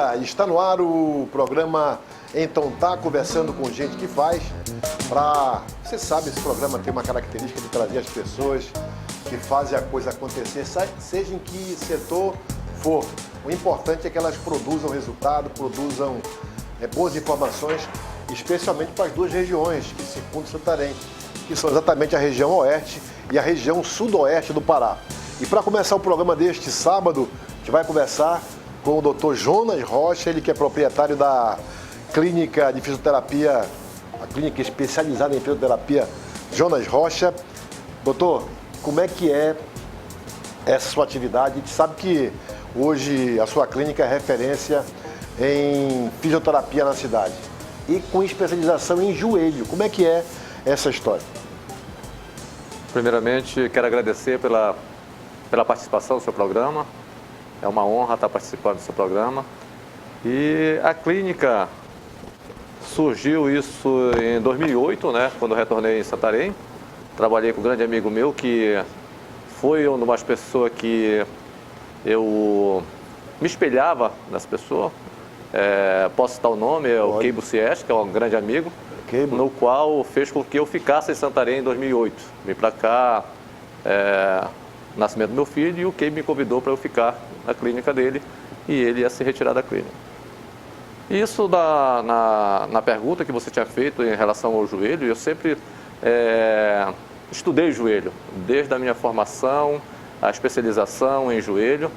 dia! Está no ar o programa Então Tá, conversando com gente que faz. Você sabe, esse programa tem uma característica de trazer as pessoas que fazem a coisa acontecer, seja em que setor for. O importante é que elas produzam resultado, produzam boas informações, especialmente para as duas regiões que circundam Santarém, que são exatamente a região oeste e a região sudoeste do Pará. E para começar o programa deste sábado, a gente vai conversar com o Dr. Jonas Rocha, ele que é proprietário da clínica de fisioterapia, a clínica especializada em fisioterapia Jonas Rocha. Doutor, como é que é essa sua atividade? A gente sabe que hoje a sua clínica é referência em fisioterapia na cidade e com especialização em joelho. Como é que é essa história? Primeiramente, quero agradecer pela participação no seu programa. É uma honra estar participando do seu programa. E a clínica surgiu isso em 2008, né, quando eu retornei em Santarém. Trabalhei com um grande amigo meu que foi uma das pessoas que eu me espelhava nessa pessoa. Posso citar o nome, é o Keibo Sies, que é um grande amigo, no qual fez com que eu ficasse em Santarém em 2008. Vim para cá, nascimento do meu filho, e o Keibo me convidou para eu ficar na clínica dele e ele ia se retirar da clínica. Isso na pergunta que você tinha feito em relação ao joelho, eu sempre estudei joelho, desde a minha formação, a especialização em joelho,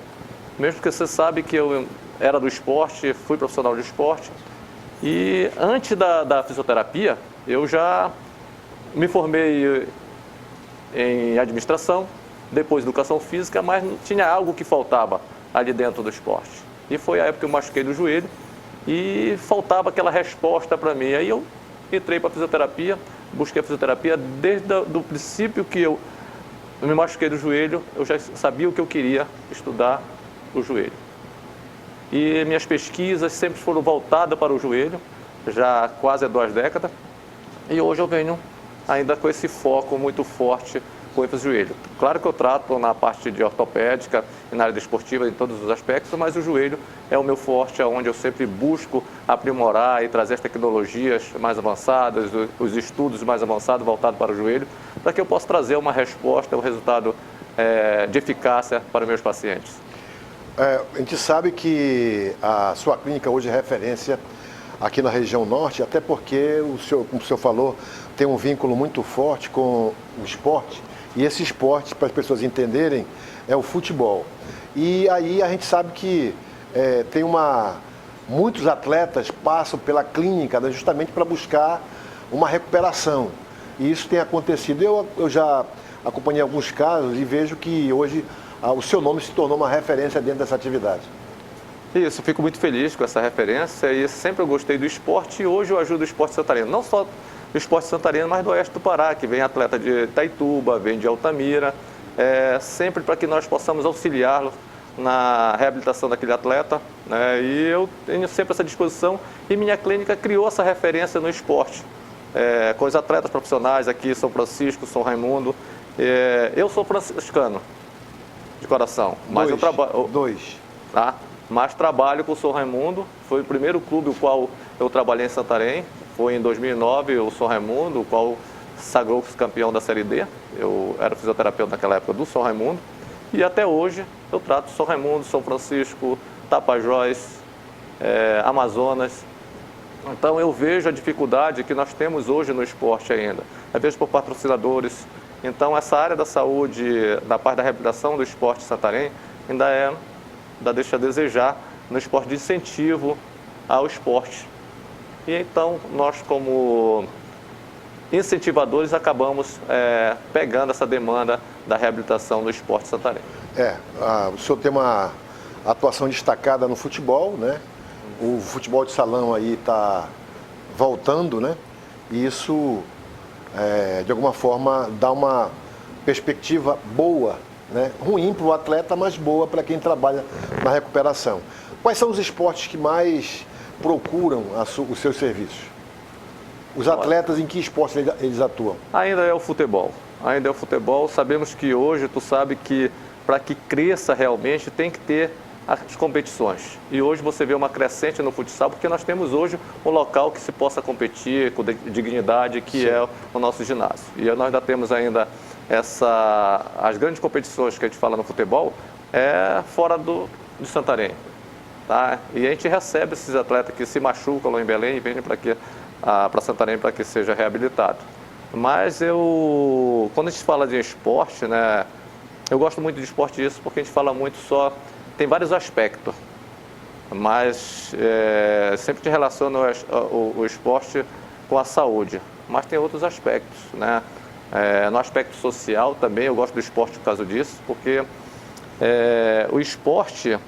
mesmo que você sabe que eu era do esporte, fui profissional de esporte, e antes da fisioterapia, eu já me formei em administração, depois educação física, mas tinha algo que faltava ali dentro do esporte. E foi a época que eu machuquei do joelho e faltava aquela resposta para mim. Aí eu entrei para a fisioterapia, busquei a fisioterapia desde o princípio que eu me machuquei do joelho, eu já sabia o que eu queria estudar o joelho. E minhas pesquisas sempre foram voltadas para o joelho, já há quase 2 décadas. E hoje eu venho ainda com esse foco muito forte com ênfase no joelho. Claro que eu trato na parte de ortopédica e na área desportiva em todos os aspectos, mas o joelho é o meu forte, é onde eu sempre busco aprimorar e trazer as tecnologias mais avançadas, os estudos mais avançados voltados para o joelho, para que eu possa trazer uma resposta, um resultado de eficácia para os meus pacientes. A gente sabe que a sua clínica hoje é referência aqui na região norte, até porque o senhor, como o senhor falou, tem um vínculo muito forte com o esporte. E esse esporte, para as pessoas entenderem, é o futebol. E aí a gente sabe que muitos atletas passam pela clínica, né, justamente para buscar uma recuperação. E isso tem acontecido. Eu já acompanhei alguns casos e vejo que hoje o seu nome se tornou uma referência dentro dessa atividade. Isso, fico muito feliz com essa referência e sempre eu gostei do esporte e hoje eu ajudo o esporte santareno, não só do esporte santareno, mas do oeste do Pará, que vem atleta de Itaituba, vem de Altamira, sempre para que nós possamos auxiliá-lo na reabilitação daquele atleta, né? E eu tenho sempre essa disposição e minha clínica criou essa referência no esporte, com os atletas profissionais aqui, São Francisco, São Raimundo. Eu sou franciscano de coração, mas eu trabalho... Tá? Mas trabalho com o São Raimundo, foi o primeiro clube o qual eu trabalhei em Santarém, foi em 2009 o São Raimundo, o qual sagrou-se campeão da Série D. Eu era fisioterapeuta naquela época do São Raimundo e até hoje eu trato São Raimundo, São Francisco, Tapajós, Amazonas. Então eu vejo a dificuldade que nós temos hoje no esporte ainda, às vezes por patrocinadores. Então essa área da saúde, da parte da reabilitação do esporte em Santarém, ainda deixa a desejar no esporte de incentivo ao esporte. E então, nós como incentivadores acabamos pegando essa demanda da reabilitação do esporte Santarém. O senhor tem uma atuação destacada no futebol, né? O futebol de salão aí está voltando, né? E isso, de alguma forma, dá uma perspectiva boa, né? Ruim para o atleta, mas boa para quem trabalha na recuperação. Quais são os esportes que mais procuram os seus serviços? Os atletas, em que esporte eles atuam? Ainda é o futebol. Sabemos que hoje, tu sabe que para que cresça realmente tem que ter as competições. E hoje você vê uma crescente no futsal, porque nós temos hoje um local que se possa competir com dignidade, que é o nosso ginásio. E nós ainda temos ainda as grandes competições que a gente fala no futebol, fora de Santarém. Tá? E a gente recebe esses atletas que se machucam lá em Belém e vêm para Santarém para que seja reabilitado. Mas quando a gente fala de esporte, né, eu gosto muito de esporte isso porque a gente fala muito tem vários aspectos, mas sempre te relaciona o esporte com a saúde, mas tem outros aspectos, né? No aspecto social também, eu gosto do esporte por causa disso, porque o esporte,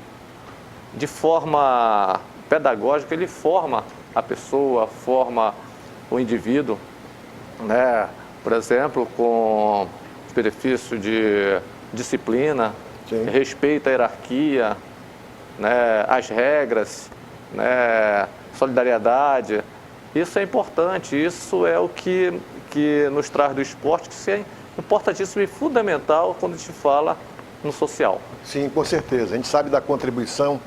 de forma pedagógica, ele forma a pessoa, forma o indivíduo, né? Por exemplo, com os benefícios de disciplina, respeito à hierarquia, né? As regras, né? Solidariedade. Isso é importante, isso é o que nos traz do esporte, que é importantíssimo e fundamental quando a gente fala no social. Sim, com certeza. A gente sabe da contribuição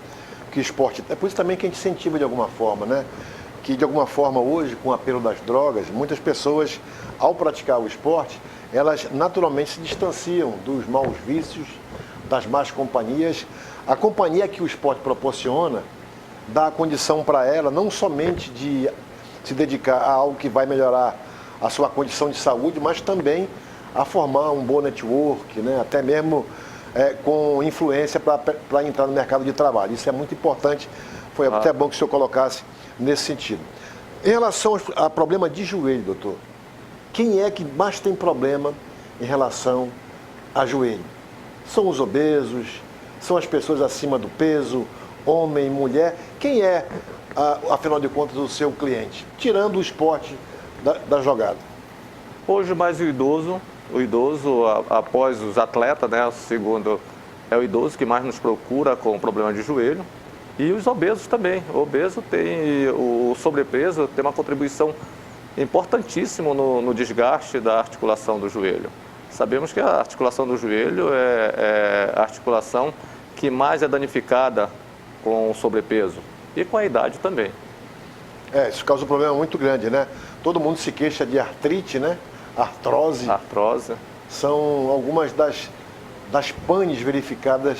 que o esporte... É por isso também que a gente incentiva de alguma forma, né? Que de alguma forma hoje, com o apelo das drogas, muitas pessoas, ao praticar o esporte, elas naturalmente se distanciam dos maus vícios, das más companhias. A companhia que o esporte proporciona dá a condição para ela não somente de se dedicar a algo que vai melhorar a sua condição de saúde, mas também a formar um bom network, né? Até mesmo com influência para entrar no mercado de trabalho. Isso é muito importante, foi até bom que o senhor colocasse nesse sentido. Em relação a problema de joelho, doutor, quem é que mais tem problema em relação a joelho? São os obesos? São as pessoas acima do peso? Homem, mulher? Quem é, afinal de contas, o seu cliente? Tirando o esporte da jogada. Hoje mais o idoso após os atletas, né? O segundo é o idoso que mais nos procura com problema de joelho. E os obesos também. O obeso o sobrepeso tem uma contribuição importantíssima no desgaste da articulação do joelho. Sabemos que a articulação do joelho é a articulação que mais é danificada com o sobrepeso e com a idade também. Isso causa um problema muito grande, né? Todo mundo se queixa de artrite, né? Artrose. São algumas das panes verificadas,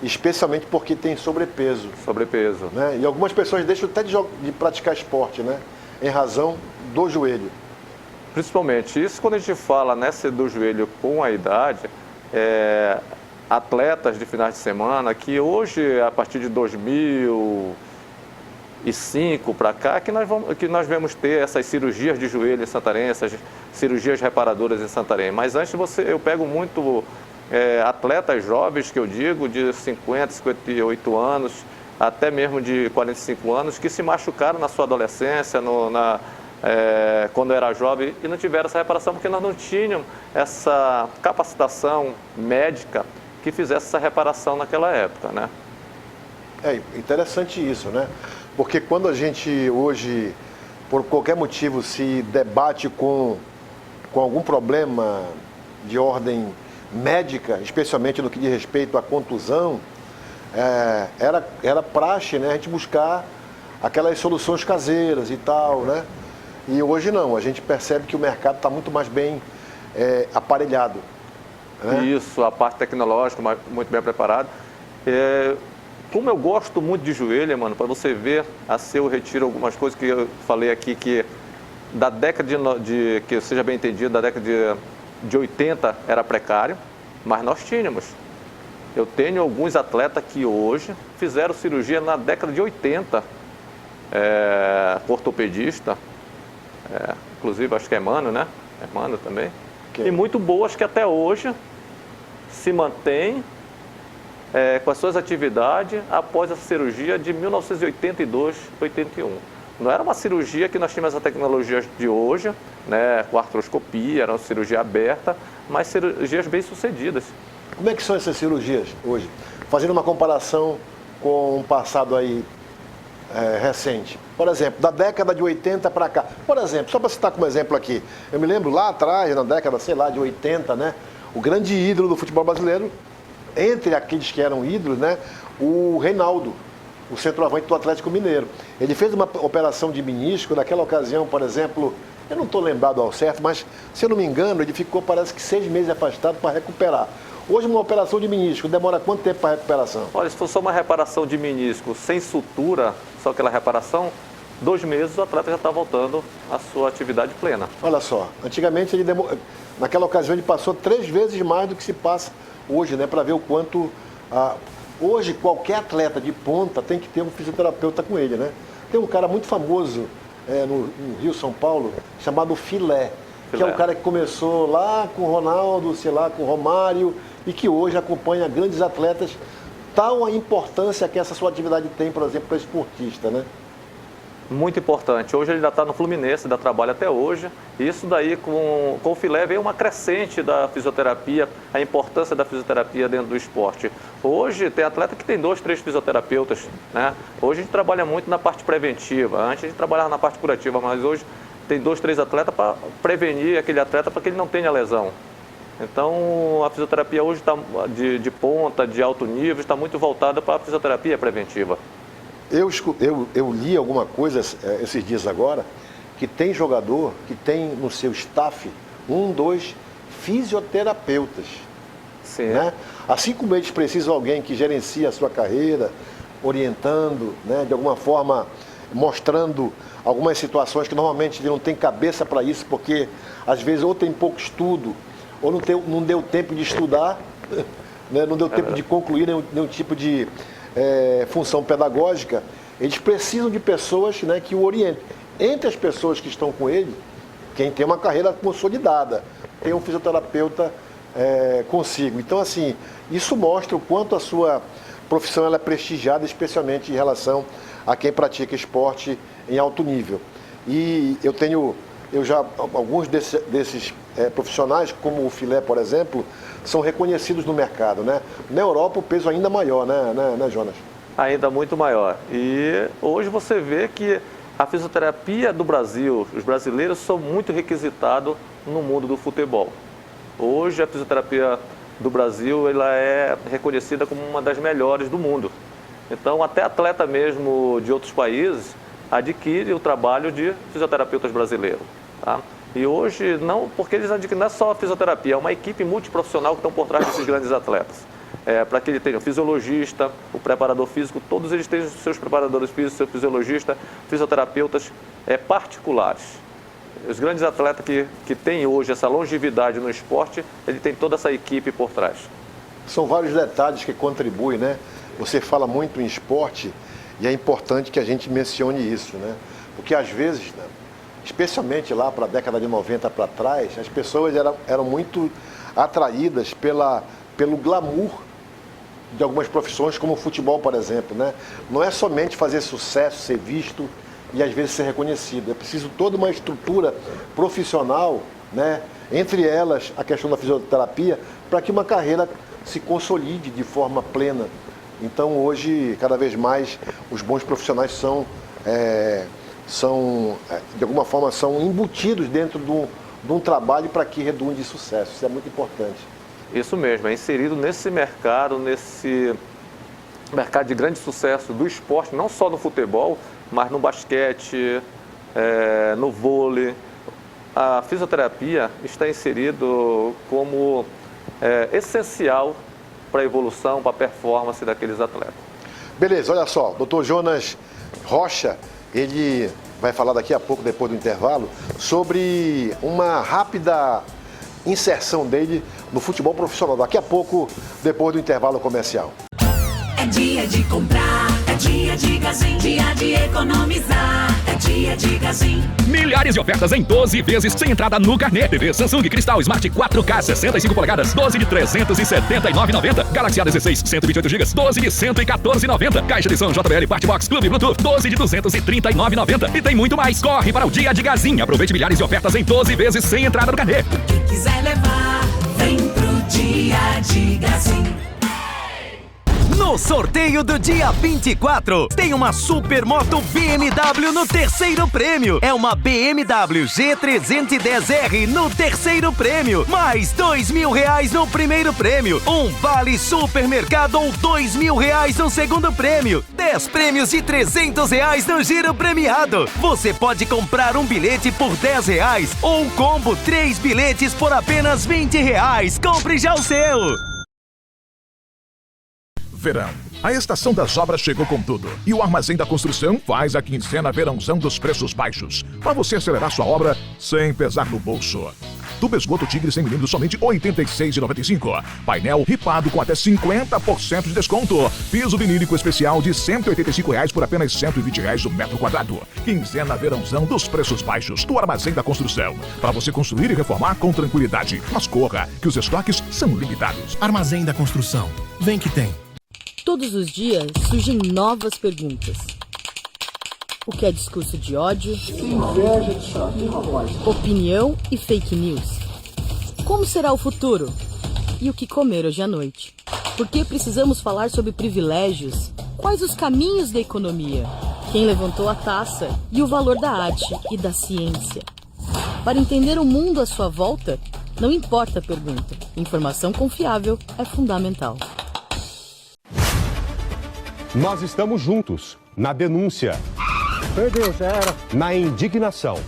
especialmente porque tem sobrepeso. Né? E algumas pessoas deixam até de praticar esporte, né? Em razão do joelho. Principalmente isso quando a gente fala do joelho com a idade, atletas de finais de semana que hoje, a partir de 2005 para cá, que nós vemos ter essas cirurgias de joelho em Santarém, essas cirurgias reparadoras em Santarém. Mas antes eu pego muito atletas jovens, que eu digo, de 50, 58 anos, até mesmo de 45 anos, que se machucaram na sua adolescência, quando era jovem, e não tiveram essa reparação, porque nós não tínhamos essa capacitação médica que fizesse essa reparação naquela época, né? É interessante isso, né? Porque quando a gente hoje, por qualquer motivo, se debate com algum problema de ordem médica, especialmente no que diz respeito à contusão, era praxe, né, a gente buscar aquelas soluções caseiras e tal, né? E hoje não, a gente percebe que o mercado está muito mais bem aparelhado. Né? Isso, a parte tecnológica muito bem preparada. Como eu gosto muito de joelho, mano, para você ver, eu retiro algumas coisas que eu falei aqui, que da década que seja bem entendido, da década de 80 era precário, mas nós tínhamos. Eu tenho alguns atletas que hoje fizeram cirurgia na década de 80, ortopedista, inclusive acho que é Mano, né? É Mano também. E muito boas que até hoje se mantêm com as suas atividades após a cirurgia de 1982, 81. Não era uma cirurgia que nós tínhamos a tecnologia de hoje, né, com artroscopia, era uma cirurgia aberta, mas cirurgias bem sucedidas. Como é que são essas cirurgias hoje? Fazendo uma comparação com um passado aí recente. Por exemplo, da década de 80 para cá. Por exemplo, só para citar como exemplo aqui, eu me lembro lá atrás, na década, sei lá, de 80, né, o grande ídolo do futebol brasileiro, entre aqueles que eram ídolos, né, o Reinaldo, o centroavante do Atlético Mineiro. Ele fez uma operação de menisco, naquela ocasião, por exemplo, eu não estou lembrado ao certo, mas se eu não me engano, ele ficou, parece que 6 meses afastado para recuperar. Hoje, uma operação de menisco demora quanto tempo para a recuperação? Olha, se for só uma reparação de menisco sem sutura, só aquela reparação, 2 meses o atleta já está voltando à sua atividade plena. Olha só, antigamente, naquela ocasião, ele passou 3 vezes mais do que se passa hoje, né, para ver o quanto... Hoje, qualquer atleta de ponta tem que ter um fisioterapeuta com ele, né? Tem um cara muito famoso no Rio, São Paulo, chamado Filé, que é o cara que começou lá com o Ronaldo, sei lá, com o Romário, e que hoje acompanha grandes atletas. Tal a importância que essa sua atividade tem, por exemplo, para o esportista, né? Muito importante. Hoje ele ainda está no Fluminense, ainda trabalha até hoje. Isso daí, com o Filé, veio uma crescente da fisioterapia, a importância da fisioterapia dentro do esporte. Hoje tem atleta que tem 2, 3 fisioterapeutas, né? Hoje a gente trabalha muito na parte preventiva. Antes a gente trabalhava na parte curativa, mas hoje tem 2, 3 atletas para prevenir aquele atleta para que ele não tenha lesão. Então a fisioterapia hoje está de ponta, de alto nível, está muito voltada para a fisioterapia preventiva. Eu li alguma coisa esses dias agora, que tem jogador que tem no seu staff 1, 2 fisioterapeutas. Sim. Né? Assim como eles precisam de alguém que gerencia a sua carreira, orientando, né, de alguma forma mostrando algumas situações que normalmente ele não tem cabeça para isso, porque às vezes ou tem pouco estudo, ou não deu tempo de estudar, né, não deu tempo de concluir nenhum tipo de função pedagógica. Eles precisam de pessoas, né, que o orientem. Entre as pessoas que estão com ele, quem tem uma carreira consolidada, tem um fisioterapeuta consigo. Então, assim, isso mostra o quanto a sua profissão ela é prestigiada, especialmente em relação a quem pratica esporte em alto nível. E alguns desses profissionais, como o Filé, por exemplo, são reconhecidos no mercado, né? Na Europa o peso ainda maior, né, Jonas? Ainda muito maior. E hoje você vê que a fisioterapia do Brasil, os brasileiros são muito requisitados no mundo do futebol. Hoje a fisioterapia do Brasil ela é reconhecida como uma das melhores do mundo. Então até atleta mesmo de outros países adquire o trabalho de fisioterapeutas brasileiros. Tá? E hoje, porque eles adquirem, não é só a fisioterapia, é uma equipe multiprofissional que estão por trás desses grandes atletas. Para que ele tenha o fisiologista, o preparador físico, todos eles têm os seus preparadores físicos, seu fisiologista, fisioterapeutas particulares. Os grandes atletas que têm hoje essa longevidade no esporte, ele tem toda essa equipe por trás. São vários detalhes que contribuem, né? Você fala muito em esporte e é importante que a gente mencione isso, né? Porque às vezes, né, especialmente lá para a década de 90 para trás, as pessoas eram muito atraídas pelo glamour de algumas profissões, como o futebol, por exemplo, né? Não é somente fazer sucesso, ser visto e às vezes ser reconhecido. É preciso toda uma estrutura profissional, né? Entre elas a questão da fisioterapia, para que uma carreira se consolide de forma plena. Então hoje, cada vez mais, os bons profissionais de alguma forma, são embutidos dentro de um trabalho para que redunde em sucesso. Isso é muito importante. Isso mesmo, é inserido nesse mercado de grande sucesso do esporte, não só no futebol, mas no basquete, no vôlei. A fisioterapia está inserido como essencial para a evolução, para a performance daqueles atletas. Beleza, olha só, Dr. Jonas Rocha, ele vai falar daqui a pouco, depois do intervalo, sobre uma rápida inserção dele no futebol profissional. Daqui a pouco, depois do intervalo comercial. É dia de comprar, é dia de Gazin, dia de economizar, é dia de Gazin. Milhares de ofertas em 12 vezes sem entrada no carnê. TV Samsung Cristal Smart 4K 65 polegadas, 12 de 379,90. Galaxy A16 128 GB, 12 de 114,90. Caixa de som JBL Part Box Clube Bluetooth, 12 de 239,90. E tem muito mais. Corre para o dia de Gazin. Aproveite milhares de ofertas em 12 vezes sem entrada no carnê. Quem quiser levar, vem pro dia de Gazin. No No sorteio do dia 24, tem uma supermoto BMW no terceiro prêmio. É uma BMW G310R no terceiro prêmio. Mais R$2.000 no primeiro prêmio. Um vale supermercado ou R$2.000 no segundo prêmio. 10 prêmios de R$300 no giro premiado. Você pode comprar um bilhete por R$10 ou um combo 3 bilhetes por apenas R$20. Compre já o seu. Verão. A estação das obras chegou com tudo. E o Armazém da Construção faz a quinzena verãozão dos preços baixos. Para você acelerar sua obra sem pesar no bolso. Tubo esgoto Tigre 100 mm somente R$ 86,95. Painel ripado com até 50% de desconto. Piso vinílico especial de R$ 185 por apenas R$ 120 o metro quadrado. Quinzena verãozão dos preços baixos do Armazém da Construção. Para você construir e reformar com tranquilidade. Mas corra, que os estoques são limitados. Armazém da Construção. Vem que tem. Todos os dias surgem novas perguntas. O que é discurso de ódio? Inveja disso aqui, rapaz. Opinião e fake news. Como será o futuro? E o que comer hoje à noite? Por que precisamos falar sobre privilégios? Quais os caminhos da economia? Quem levantou a taça? E o valor da arte e da ciência? Para entender o mundo à sua volta, não importa a pergunta. Informação confiável é fundamental. Nós estamos juntos na denúncia. Perdeu, já era. Na indignação.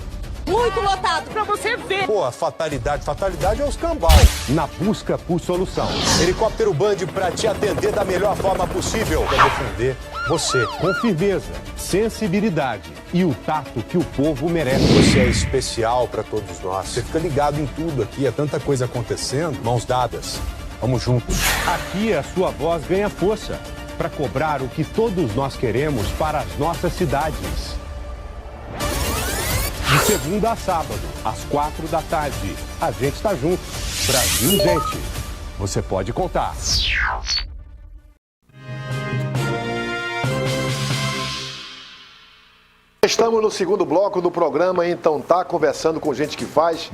Muito lotado, pra você ver. Pô, a fatalidade é os cambal. Na busca por solução. Helicóptero Band pra te atender da melhor forma possível. Pra defender você com firmeza, sensibilidade e o tato que o povo merece. Você é especial pra todos nós. Você fica ligado em tudo aqui, é tanta coisa acontecendo. Mãos dadas, vamos juntos. Aqui a sua voz ganha força para cobrar o que todos nós queremos para as nossas cidades. De segunda a sábado, às 4 da tarde, a gente está junto. Brasil, gente, você pode contar. Estamos no segundo bloco do programa, então tá conversando com gente que faz.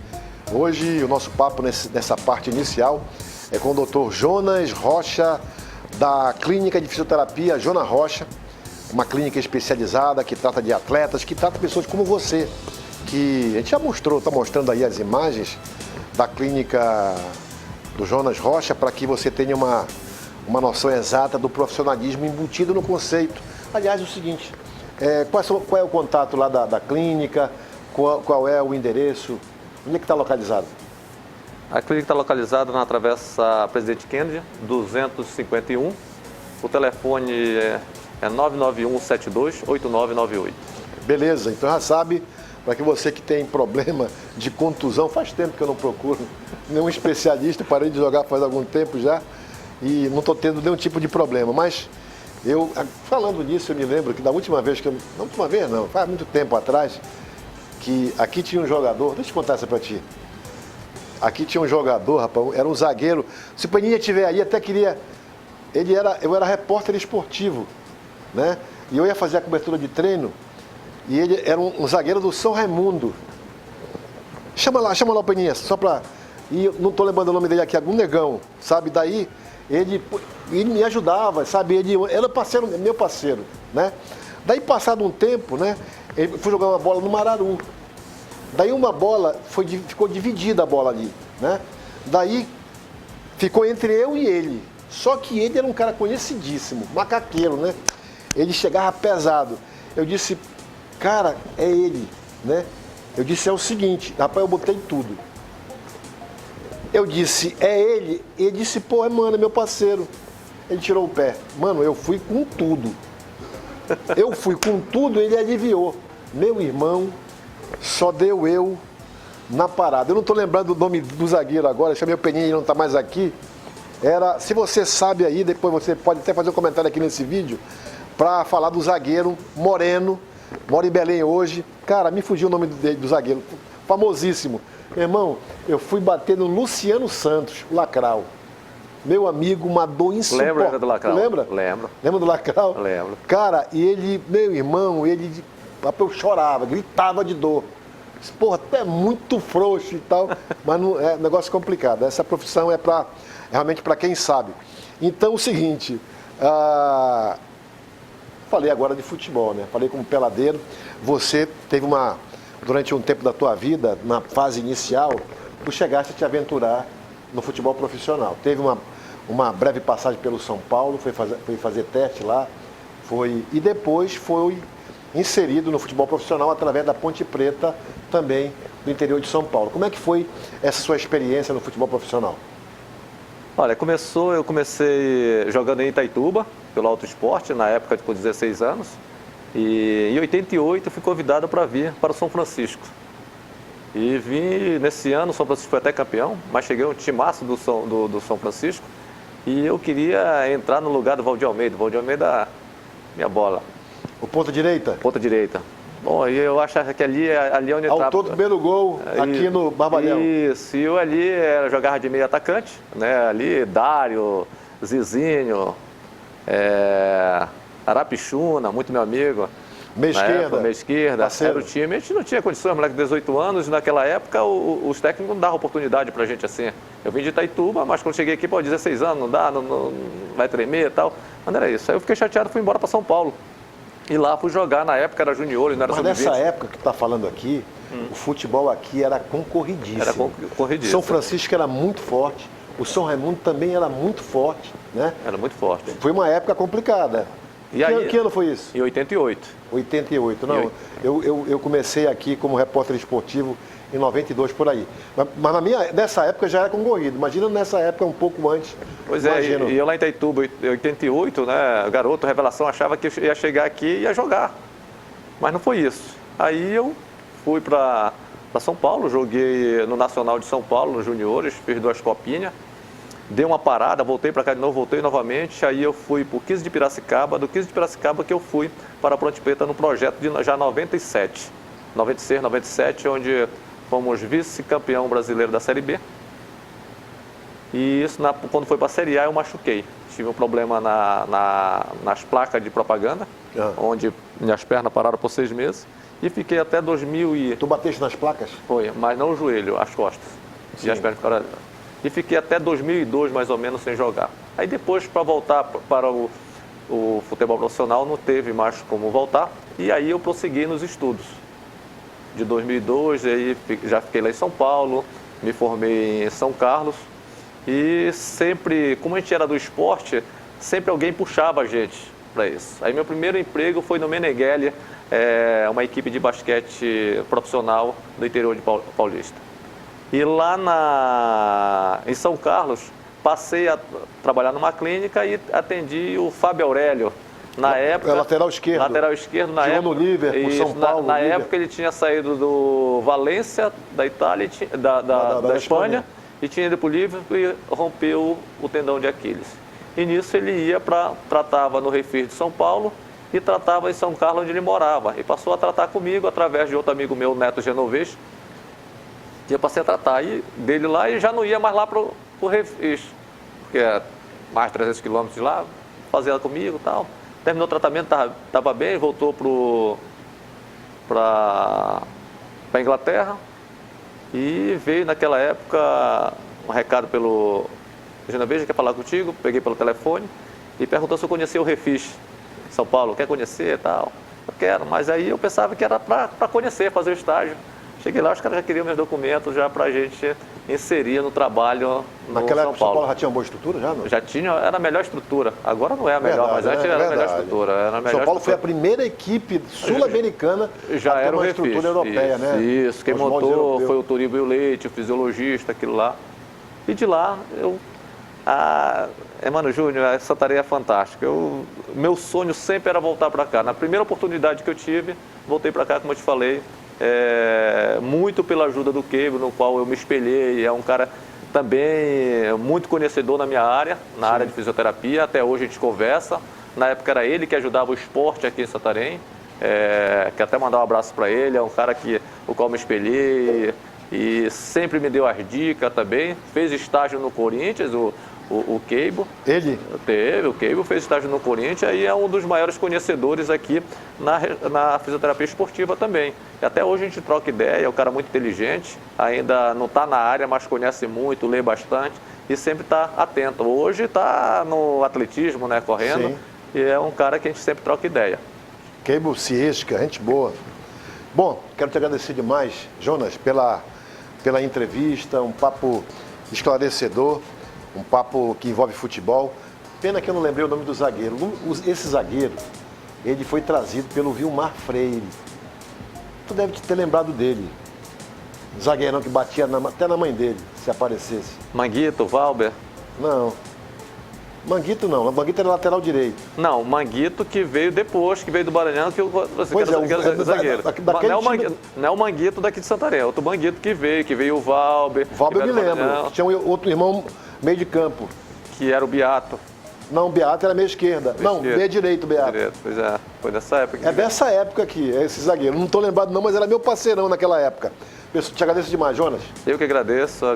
Hoje o nosso papo nessa parte inicial é com o Dr. Jonas Rocha, da Clínica de Fisioterapia Jonas Rocha, uma clínica especializada que trata de atletas, que trata pessoas como você, que a gente já mostrou, está mostrando aí as imagens da clínica do Jonas Rocha, para que você tenha uma noção exata do profissionalismo embutido no conceito. Aliás, é o seguinte, qual é o contato lá da clínica, qual é o endereço, onde é que está localizado? A clínica está localizada na Travessa Presidente Kennedy, 251. O telefone é 991728998. Beleza, então já sabe, para que você que tem problema de contusão, faz tempo que eu não procuro nenhum especialista, parei de jogar faz algum tempo já e não estou tendo nenhum tipo de problema. Mas falando nisso, eu me lembro que da última vez faz muito tempo atrás, que aqui tinha um jogador, deixa eu contar essa para ti. Aqui tinha um jogador, rapaz, era um zagueiro. Se o Peninha estiver aí, até queria... Eu era repórter esportivo, né? E eu ia fazer a cobertura de treino. E ele era um zagueiro do São Raimundo. Chama lá o Peninha, só pra... E eu não estou lembrando o nome dele aqui, algum negão, sabe? Daí, ele me ajudava, sabe? Ele era meu parceiro, né? Daí, passado um tempo, né? Ele foi jogar uma bola no Mararu. Daí uma bola, ficou dividida a bola ali, né? Daí ficou entre eu e ele. Só que ele era um cara conhecidíssimo, macaqueiro, né? Ele chegava pesado. Eu disse, cara, é ele, né? Eu disse, é o seguinte, rapaz, eu botei tudo. Eu disse, é ele. Ele disse, pô, mano, é meu parceiro. Ele tirou o pé. Mano, eu fui com tudo. Eu fui com tudo, ele aliviou. Meu irmão... Só deu eu na parada. Eu não estou lembrando do nome do zagueiro agora, chamei o Peninha e não está mais aqui. Se você sabe aí, depois você pode até fazer um comentário aqui nesse vídeo, para falar do zagueiro Moreno, mora em Belém hoje. Cara, me fugiu o nome do zagueiro, famosíssimo. Meu irmão, eu fui bater no Luciano Santos, o Lacral. Meu amigo, uma dor insuportável. Lembra do Lacral? Lembra? Lembro. Lembra do Lacral? Lembro. Cara, e ele, meu irmão, eu chorava, gritava de dor. Disse, porra, tu é muito frouxo e tal, mas não, é um negócio complicado. Essa profissão é realmente para quem sabe. Então, o seguinte, Falei agora de futebol, né? Falei como peladeiro. Você teve durante um tempo da tua vida, na fase inicial, tu chegaste a te aventurar no futebol profissional. Teve uma breve passagem pelo São Paulo, foi fazer teste lá, e depois foi inserido no futebol profissional através da Ponte Preta, também do interior de São Paulo. Como é que foi essa sua experiência no futebol profissional? Olha, eu comecei jogando em Itaituba, pelo Auto Esporte, na época com 16 anos. E em 88 eu fui convidado para vir para o São Francisco. E vim nesse ano, o São Francisco foi até campeão, mas cheguei um timaço do São Francisco. E eu queria entrar no lugar do Valdir Almeida. Valdir Almeida, minha bola. O ponta direita? Ponta direita. Bom, e eu achava que ali é onde eu estava. Autor do primeiro gol aqui no Barbalhão. Isso, e eu ali jogava de meio atacante, né? Ali, Dário, Zizinho, Arapixuna, muito meu amigo. Meia esquerda, era o time. A gente não tinha condições, moleque de 18 anos, e naquela época os técnicos não davam oportunidade pra gente assim. Eu vim de Itaituba, mas quando cheguei aqui, 16 anos, não dá, não vai tremer e tal. Mas não era isso. Aí eu fiquei chateado e fui embora pra São Paulo. E lá fui jogar, na época era junior, não era sub-20. Mas nessa época que tu está falando aqui, o futebol aqui era concorridíssimo. Era concorridíssimo. São Francisco era muito forte, o São Raimundo também era muito forte, né? Era muito forte. Foi uma época complicada. Que ano foi isso? Em 88. 88, não. Eu comecei aqui como repórter esportivo em 92, por aí. Mas nessa época já era concorrido. Imagina nessa época um pouco antes. Pois é, e eu lá em Itaituba, em 88, né, garoto, revelação, achava que ia chegar aqui e ia jogar. Mas não foi isso. Aí eu fui para São Paulo, joguei no Nacional de São Paulo, nos juniores, fiz 2 copinhas. Dei uma parada, voltei para cá de novo, voltei novamente, aí eu fui para o 15 de Piracicaba, do 15 de Piracicaba que eu fui para a Ponte Preta no projeto de já 97, 96, 97, onde fomos vice-campeão brasileiro da Série B. E isso, quando foi para a Série A, eu machuquei. Tive um problema nas placas de propaganda, onde minhas pernas pararam por 6 meses, e fiquei até 2000 Tu bateste nas placas? Foi, mas não o joelho, as costas. Sim. E as pernas ficaram... E fiquei até 2002, mais ou menos, sem jogar. Aí depois, para voltar para o futebol profissional, não teve mais como voltar. E aí eu prossegui nos estudos. De 2002, aí já fiquei lá em São Paulo, me formei em São Carlos. E sempre, como a gente era do esporte, sempre alguém puxava a gente para isso. Aí meu primeiro emprego foi no Meneghelli, uma equipe de basquete profissional do interior de Paulista. E lá em São Carlos, passei a trabalhar numa clínica e atendi o Fábio Aurélio. Na época, lateral esquerdo. Lateral esquerdo, na época. No Liverpool, São Paulo. Na época ele tinha saído do Valência, da Itália, da Espanha, e tinha ido para o Liverpool e rompeu o tendão de Aquiles. E nisso ele tratava no Refis de São Paulo e tratava em São Carlos, onde ele morava. E passou a tratar comigo através de outro amigo meu, Neto Genovês. E eu passei a tratar dele lá e já não ia mais lá para o Refis, porque é mais de 300 quilômetros de lá, fazia comigo e tal. Terminou o tratamento, estava bem, voltou para a Inglaterra e veio naquela época um recado pelo Genovês, quer falar contigo, peguei pelo telefone e perguntou se eu conhecia o Refis em São Paulo, quer conhecer e tal. Eu quero, mas aí eu pensava que era para conhecer, fazer o estágio. Cheguei lá, os caras já queriam meus documentos já para a gente inserir no trabalho no Naquela São época, São Paulo. Já tinha uma boa estrutura? Já, não? Já tinha, era a melhor estrutura. Agora não é a melhor, mas antes era a melhor estrutura. Era a melhor São Paulo estrutura. foi a primeira equipe sul-americana já a ter era uma o estrutura europeia, isso, né? Isso, quem montou foi o Turíbio Leite, o fisiologista, aquilo lá. E de lá, Mano Júnior, essa tarefa é fantástica. Meu sonho sempre era voltar para cá. Na primeira oportunidade que eu tive, voltei para cá, como eu te falei, muito pela ajuda do Queibo, no qual eu me espelhei. É um cara também muito conhecedor na minha área, na área de fisioterapia. Até hoje a gente conversa. Na época era ele que ajudava o esporte aqui em Santarém. Quero até mandar um abraço para ele. É um cara o qual me espelhei e sempre me deu as dicas também. Fez estágio no Corinthians, o Queibo. Ele? O Queibo fez estágio no Corinthians e é um dos maiores conhecedores aqui na fisioterapia esportiva também. E até hoje a gente troca ideia, é um cara muito inteligente, ainda não está na área, mas conhece muito, lê bastante. e sempre está atento. Hoje está no atletismo, né, correndo, Sim. e é um cara que a gente sempre troca ideia. Cable Ciesca, gente boa. Bom, quero te agradecer demais, Jonas, pela entrevista, um papo esclarecedor, um papo que envolve futebol. Pena que eu não lembrei o nome do zagueiro. Esse zagueiro, ele foi trazido pelo Vilmar Freire. Tu deve ter lembrado dele. Zagueirão que batia até na mãe dele, se aparecesse. Manguito, Valber? Não. Manguito não, Manguito era lateral direito. Não, Manguito que veio depois, que veio do Maranhão, que eu Pois é, zagueiro. daquele Não é o Manguito daqui de Santarém, é outro Manguito que veio o Valber. Valber eu me lembro, Maranhão, tinha um outro irmão meio de campo. que era o Beato. Não, o Beato era meio esquerda. meio direito, o Beato. Direito, pois é, foi dessa época. É dessa época aqui, esse zagueiro. Não estou lembrado não, mas era meu parceirão naquela época. Pessoal, te agradeço demais, Jonas. Eu que agradeço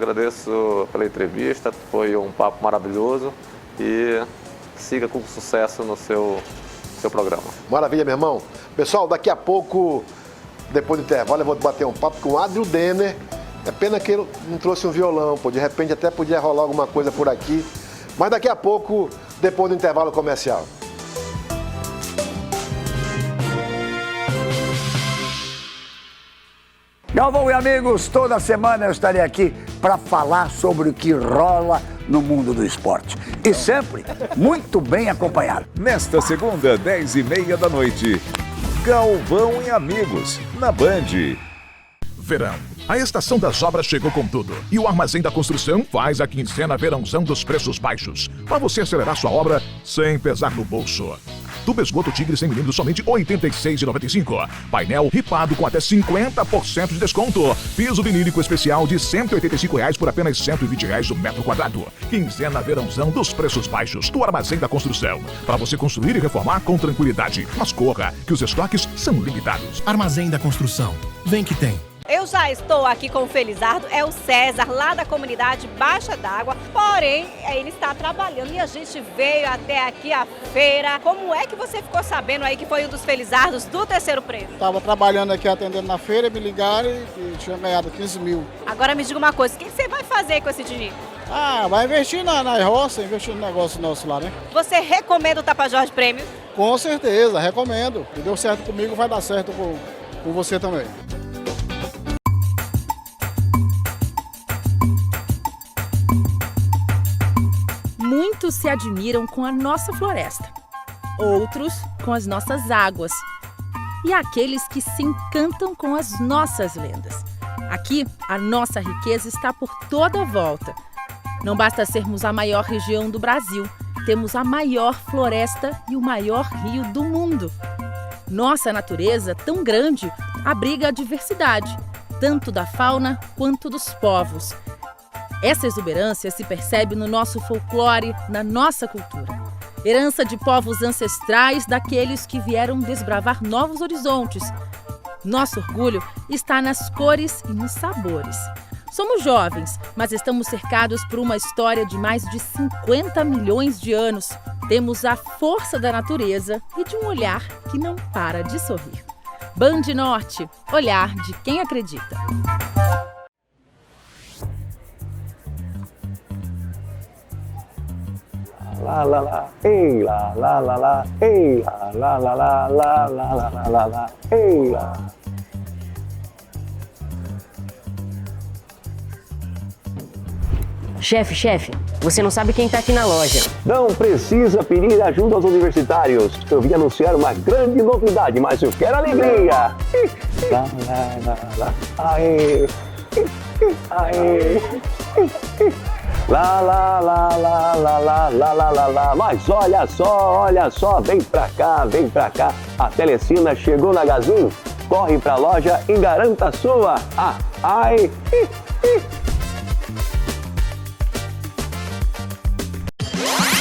pela entrevista, foi um papo maravilhoso e siga com sucesso no seu programa. Maravilha, meu irmão. Pessoal, daqui a pouco, depois do intervalo, eu vou bater um papo com o Adrio Denner. É pena que ele não trouxe um violão, pô. De repente até podia rolar alguma coisa por aqui. Mas daqui a pouco, depois do intervalo comercial. Galvão e amigos, toda semana eu estarei aqui para falar sobre o que rola no mundo do esporte. E sempre muito bem acompanhado. Nesta segunda, 10h30 da noite, Galvão e Amigos, na Band. Verão. A estação das obras chegou com tudo. E o Armazém da Construção faz a quinzena verãozão dos preços baixos. Para você acelerar sua obra sem pesar no bolso. Tubo esgoto Tigre 100 mm somente R$ 86,95. Painel ripado com até 50% de desconto. Piso vinílico especial de R$ 185 por apenas R$ 120 o metro quadrado. Quinzena verãozão dos preços baixos do Armazém da Construção. Para você construir e reformar com tranquilidade. Mas corra, que os estoques são limitados. Armazém da Construção. Vem que tem. Eu já estou aqui com o Felizardo, é o César, lá da comunidade Baixa d'Água, porém, ele está trabalhando e a gente veio até aqui a feira. Como é que você ficou sabendo aí que foi um dos Felizardos do terceiro prêmio? Estava trabalhando aqui, atendendo na feira, me ligaram e tinha ganhado 15 mil. Agora me diga uma coisa, o que você vai fazer com esse dinheiro? Vai investir na roça, investir no negócio nosso lá, né? Você recomenda o Tapajós Prêmio? Com certeza, recomendo. Se deu certo comigo, vai dar certo com você também. Muitos se admiram com a nossa floresta, outros com as nossas águas e há aqueles que se encantam com as nossas lendas. Aqui, a nossa riqueza está por toda a volta. Não basta sermos a maior região do Brasil, temos a maior floresta e o maior rio do mundo. Nossa natureza, tão grande, abriga a diversidade, tanto da fauna quanto dos povos. Essa exuberância se percebe no nosso folclore, na nossa cultura. Herança de povos ancestrais, daqueles que vieram desbravar novos horizontes. Nosso orgulho está nas cores e nos sabores. Somos jovens, mas estamos cercados por uma história de mais de 50 milhões de anos. Temos a força da natureza e de um olhar que não para de sorrir. Band Norte, olhar de quem acredita. La la la, ei la la la la, ei la la la la la la la la la, ei la. Chefe, você não sabe quem tá aqui na loja. Não precisa pedir ajuda aos universitários. Eu vim anunciar uma grande novidade, mas eu quero alegria. La la la la, aê, aê. Lá, lá, lá, lá, lá, lá, lá, lá, lá, lá. Mas olha só, vem pra cá. A Telecina chegou na Gazin. Corre pra loja e garanta a sua. Ai.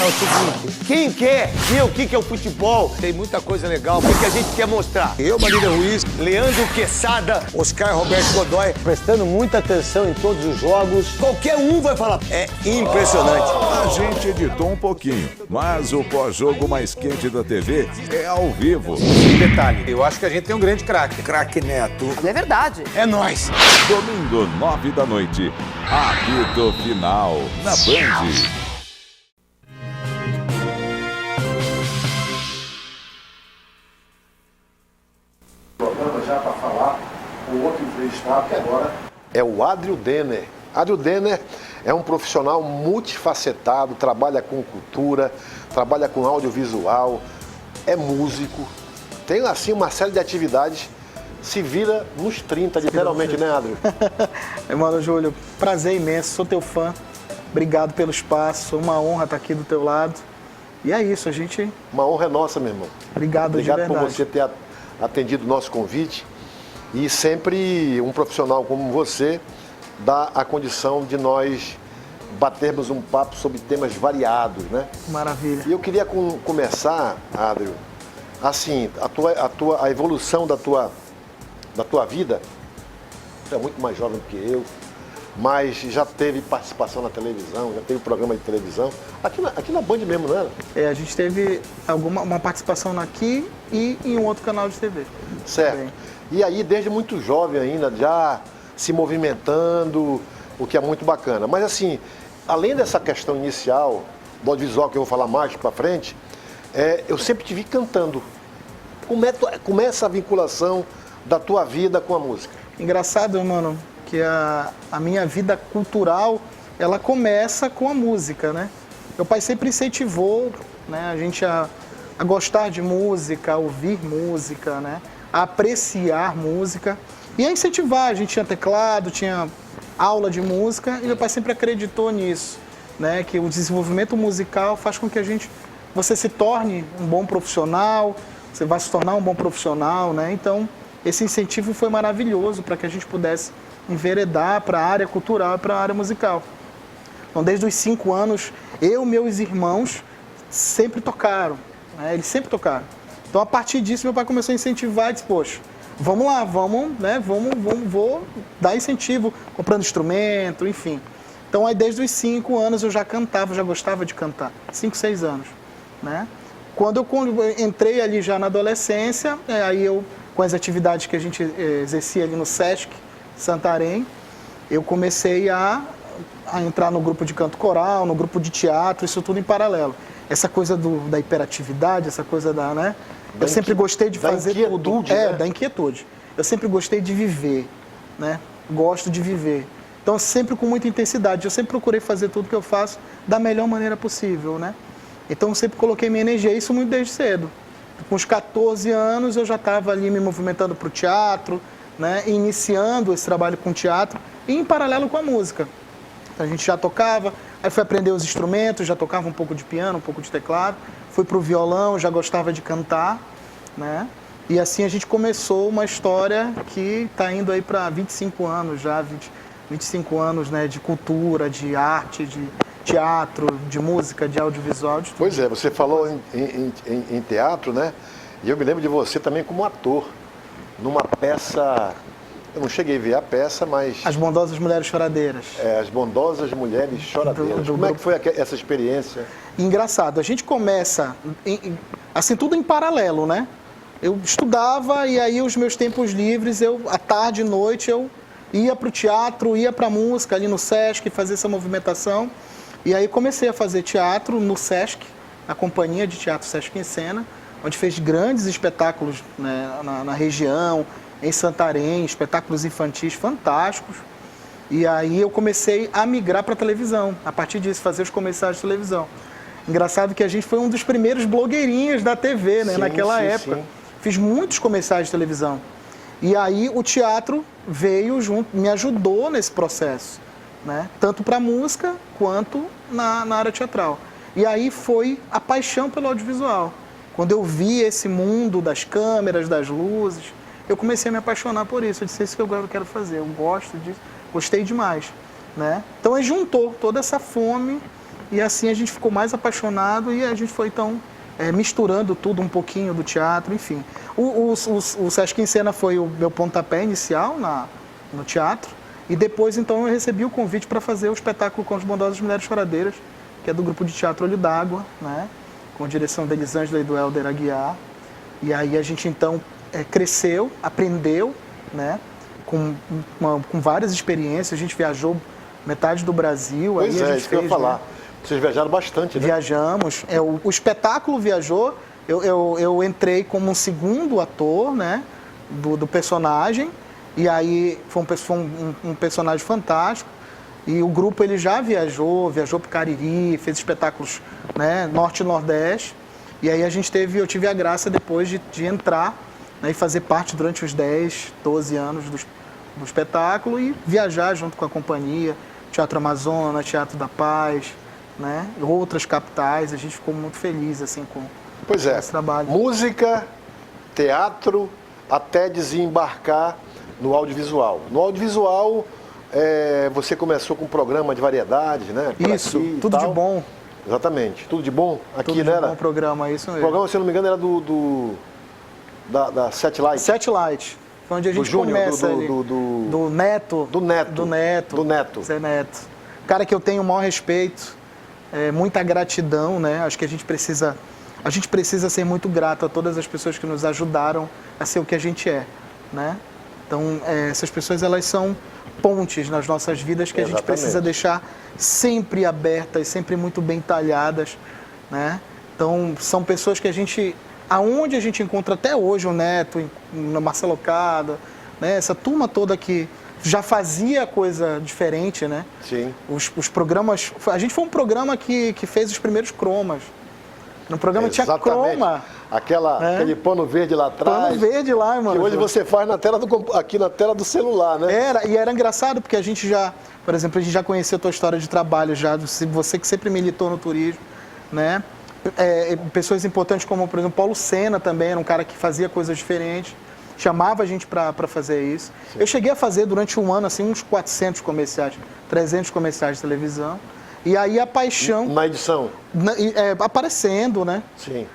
É o seguinte, quem quer ver o que é o futebol, tem muita coisa legal, porque a gente quer mostrar. Eu, Marília Ruiz, Leandro Quesada, Oscar Roberto Godoy, prestando muita atenção em todos os jogos. Qualquer um vai falar, é impressionante. A gente editou um pouquinho, mas o pós-jogo mais quente da TV é ao vivo. Detalhe, eu acho que a gente tem um grande craque. Craque Neto. É verdade. É nóis. Domingo, 9h, apito final, na Band. Já para falar o outro entrevistado, que agora é o Adrio Denner. Adrio Denner é um profissional multifacetado, trabalha com cultura, trabalha com audiovisual, é músico, tem assim uma série de atividades, se vira nos 30, literalmente, né, Adrio? Mano, Júlio, prazer imenso, sou teu fã, obrigado pelo espaço, uma honra estar aqui do teu lado. E é isso, a gente... Uma honra é nossa, meu irmão. Obrigado de verdade. Por você ter atendido o nosso convite e sempre um profissional como você dá a condição de nós batermos um papo sobre temas variados, né? Maravilha. E eu queria começar, Adrio, assim, a evolução da tua vida. Você é muito mais jovem do que eu, mas já teve participação na televisão, já teve programa de televisão. Aqui na Band mesmo, não era? A gente teve uma participação aqui e em um outro canal de TV. Certo. Também. E aí, desde muito jovem ainda, já se movimentando, o que é muito bacana. Mas assim, além dessa questão inicial, do audiovisual, que eu vou falar mais para frente, eu sempre te vi cantando. Como é essa vinculação da tua vida com a música? Engraçado, mano, que a minha vida cultural, ela começa com a música, né? Meu pai sempre incentivou, né, a gente a gostar de música, a ouvir música, né? A apreciar música e a incentivar. A gente tinha teclado, tinha aula de música e meu pai sempre acreditou nisso, né? Que o desenvolvimento musical faz com que você se torne um bom profissional, você vai se tornar um bom profissional, né? Então, esse incentivo foi maravilhoso para que a gente pudesse enveredar para a área cultural e para a área musical. Então, desde os 5 anos, eu e meus irmãos sempre tocaram, né? Eles sempre tocaram. Então, a partir disso, meu pai começou a incentivar e disse, poxa, vamos lá, vou dar incentivo, comprando instrumento, enfim. Então, aí desde os 5 anos eu já cantava, já gostava de cantar, 5, 6 anos, né? Quando eu entrei ali já na adolescência, aí eu, com as atividades que a gente exercia ali no Sesc Santarém, eu comecei a entrar no grupo de canto coral, no grupo de teatro, isso tudo em paralelo. Essa coisa da hiperatividade, essa coisa né? Eu sempre gostei de fazer tudo. Né? Da inquietude. Eu sempre gostei de viver, né? Gosto de viver. Então, sempre com muita intensidade. Eu sempre procurei fazer tudo que eu faço da melhor maneira possível, né? Então, eu sempre coloquei minha energia, isso muito desde cedo. Com os 14 anos, eu já estava ali me movimentando para o teatro, né? Iniciando esse trabalho com teatro e em paralelo com a música. Então, a gente já tocava, aí fui aprender os instrumentos, já tocava um pouco de piano, um pouco de teclado. Fui para o violão, já gostava de cantar, né? E assim a gente começou uma história que está indo aí para 25 anos já, 25 anos, né, de cultura, de arte, de teatro, de música, de audiovisual, de tudo. Pois é, você falou em teatro, né? E eu me lembro de você também como ator, numa peça... Eu não cheguei a ver a peça, mas... As Bondosas Mulheres Choradeiras. As Bondosas Mulheres Choradeiras. Como é que foi essa experiência? Engraçado, a gente começa, assim, tudo em paralelo, né? Eu estudava e aí os meus tempos livres, à tarde e noite, eu ia para o teatro, ia para a música ali no Sesc, fazer essa movimentação. E aí comecei a fazer teatro no Sesc, a companhia de teatro Sesc em Cena, onde fez grandes espetáculos, né, na região, em Santarém, espetáculos infantis fantásticos. E aí eu comecei a migrar para a televisão, a partir disso, fazer os comerciais de televisão. Engraçado que a gente foi um dos primeiros blogueirinhos da TV, né, naquela época. Sim. Fiz muitos comerciais de televisão. E aí o teatro veio junto, me ajudou nesse processo, né? Tanto para a música quanto na área teatral. E aí foi a paixão pelo audiovisual. Quando eu vi esse mundo das câmeras, das luzes, eu comecei a me apaixonar por isso. Eu disse, isso que eu quero fazer, eu gosto disso, gostei demais, né? Então aí juntou toda essa fome E assim a gente ficou mais apaixonado e a gente foi então misturando tudo um pouquinho do teatro, enfim. O Sesc em Cena foi o meu pontapé inicial no teatro. E depois, então, eu recebi o convite para fazer o espetáculo Com as Bondosas Mulheres Choradeiras, que é do grupo de teatro Olho d'Água, né? Com a direção da Elisângela e do Helder Aguiar. E aí a gente, então, cresceu, aprendeu, né? Com várias experiências. A gente viajou metade do Brasil. Pois aí a gente isso que eu ia falar. Vocês viajaram bastante, né? Viajamos. O espetáculo viajou. Eu entrei como um segundo ator, né? Do personagem. E aí foi um personagem fantástico. E o grupo ele já viajou para o Cariri, fez espetáculos, né, Norte e Nordeste. E aí eu tive a graça depois de entrar, né, e fazer parte durante os 10, 12 anos do espetáculo e viajar junto com a companhia, Teatro Amazonas, Teatro da Paz, né, outras capitais. A gente ficou muito feliz assim, com esse trabalho. Música, teatro, até desembarcar no audiovisual. No audiovisual, você começou com um programa de variedades, né? Isso, tudo de bom. Exatamente, tudo de bom. Aqui, tudo né? De bom programa, isso mesmo. O programa, se eu não me engano, era da Satellite. Satellite. Foi onde a gente começa ali. Do Neto. Do Neto. Zé Neto. Cara que eu tenho o maior respeito, muita gratidão, né? Acho que a gente precisa ser muito grato a todas as pessoas que nos ajudaram a ser o que a gente é, né? Então, essas pessoas, elas são pontes nas nossas vidas que a gente precisa deixar sempre abertas, sempre muito bem talhadas, né? Então, são pessoas que aonde a gente encontra até hoje o Neto, na Marcelo Cada, né? Essa turma toda que já fazia coisa diferente, né? Sim. Os programas... A gente foi um programa que fez os primeiros cromas. No programa tinha croma. Aquele pano verde lá atrás. Pano verde lá, mano. Que hoje você faz aqui na tela do celular, né? Era engraçado, porque a gente por exemplo, a gente já conhecia a tua história de trabalho já, você que sempre militou no turismo, né? Pessoas importantes como, por exemplo, Paulo Sena também, era um cara que fazia coisas diferentes, chamava a gente para fazer isso. Sim. Eu cheguei a fazer durante um ano, assim, uns 400 comerciais, 300 comerciais de televisão. E aí a paixão... Na edição? Aparecendo, né? Sim.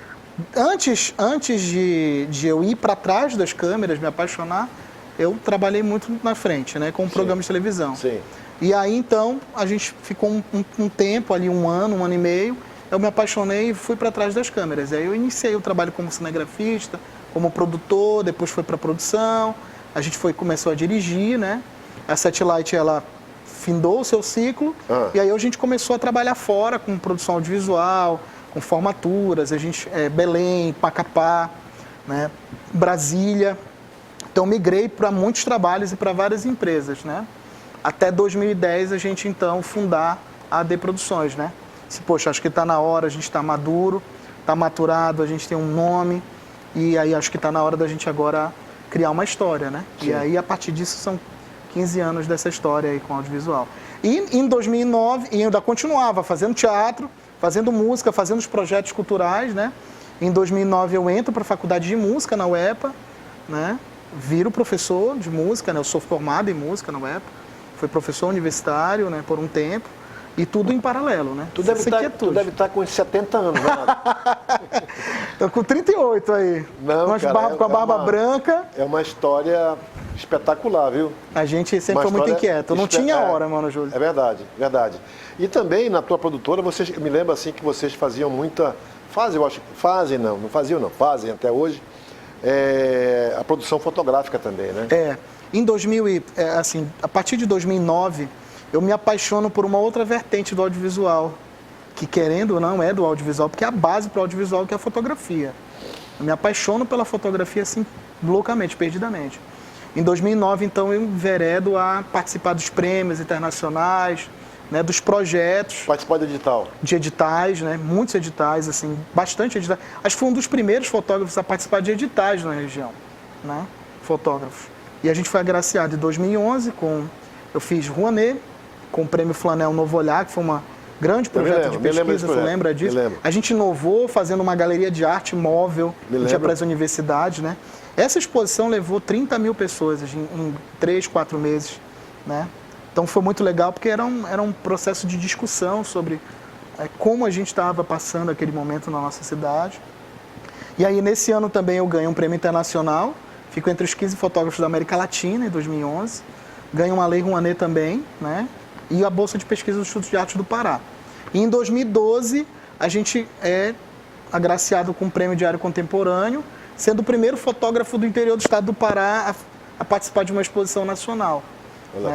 Antes de eu ir para trás das câmeras, me apaixonar, eu trabalhei muito na frente, né? Com programas de televisão. Sim. E aí, então, a gente ficou um tempo ali, um ano e meio, eu me apaixonei e fui para trás das câmeras. Aí eu iniciei o trabalho como cinegrafista, como produtor, depois foi para produção, a gente começou a dirigir, né? A Satellite, ela findou o seu ciclo, e aí a gente começou a trabalhar fora com produção audiovisual, com formaturas, a gente, Belém, Macapá, né, Brasília. Então migrei para muitos trabalhos e para várias empresas, né? Até 2010 a gente então fundar a AD Produções, né? Poxa, acho que está na hora, a gente está maduro, está maturado, a gente tem um nome, e aí acho que está na hora da gente agora criar uma história, né? Sim. E aí a partir disso são 15 anos dessa história aí com audiovisual. E em 2009, e ainda continuava fazendo teatro, fazendo música, fazendo os projetos culturais, né? Em 2009 eu entro para a faculdade de música na UEPA, né? Viro professor de música, né? Eu sou formado em música na UEPA, fui professor universitário, né? Por um tempo, e tudo em paralelo, né? Tu deve estar com uns 70 anos, né? Tô com 38 aí. Não, com a barba branca. É uma história espetacular, viu? A gente sempre foi muito inquieto. Não tinha hora, mano, Júlio. É verdade, verdade. E também na tua produtora, eu me lembro assim que vocês faziam muita... Fazem até hoje. A produção fotográfica também, né? Em a partir de 2009, eu me apaixono por uma outra vertente do audiovisual, que querendo ou não é do audiovisual, porque é a base para o audiovisual, que é a fotografia. Eu me apaixono pela fotografia, assim, loucamente, perdidamente. Em 2009, então, eu enveredo a participar dos prêmios internacionais, né, dos projetos. Participar de edital. De editais, né, muitos editais, assim, bastante editais. Acho que fui um dos primeiros fotógrafos a participar de editais na região, né, fotógrafos. E a gente foi agraciado em 2011 eu fiz Rouanet, com o Prêmio Flanel Novo Olhar, que foi um grande projeto de pesquisa, você lembra disso? A gente inovou fazendo uma galeria de arte móvel, que tinha para as universidades, né? Essa exposição levou 30 mil pessoas em 3, 4 meses, né? Então foi muito legal, porque era um processo de discussão sobre como a gente estava passando aquele momento na nossa cidade. E aí, nesse ano também eu ganho um prêmio internacional, fico entre os 15 fotógrafos da América Latina, em 2011. Ganho uma Lei Rouanet também, né? E a Bolsa de Pesquisa do Instituto de Arte do Pará. E em 2012, a gente é agraciado com o Prêmio Diário Contemporâneo, sendo o primeiro fotógrafo do interior do estado do Pará a participar de uma exposição nacional.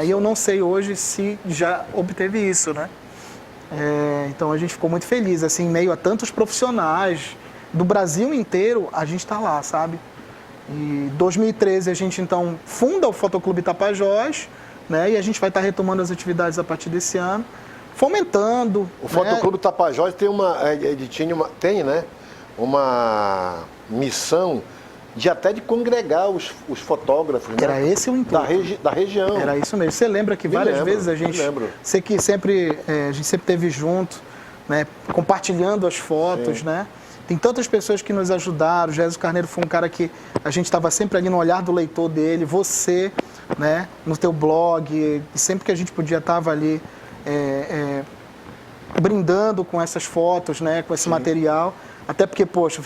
E eu não sei hoje se já obteve isso, né? Então a gente ficou muito feliz, assim, em meio a tantos profissionais do Brasil inteiro, a gente está lá, sabe? E em 2013 a gente então funda o Fotoclube Tapajós, né? E a gente vai estar retomando as atividades a partir desse ano, fomentando. O Fotoclube Tapajós tem uma missão de até de congregar os fotógrafos. Era esse o intuito. Da região. Era isso mesmo. Você lembra que várias vezes a gente... Sei que a gente sempre esteve junto, né? Compartilhando as fotos, né? Tem tantas pessoas que nos ajudaram. O Jesus Carneiro foi um cara que a gente estava sempre ali no olhar do leitor dele. Você, né? No teu blog. E sempre que a gente podia, estava ali brindando com essas fotos, né? Com esse material. Até porque, poxa...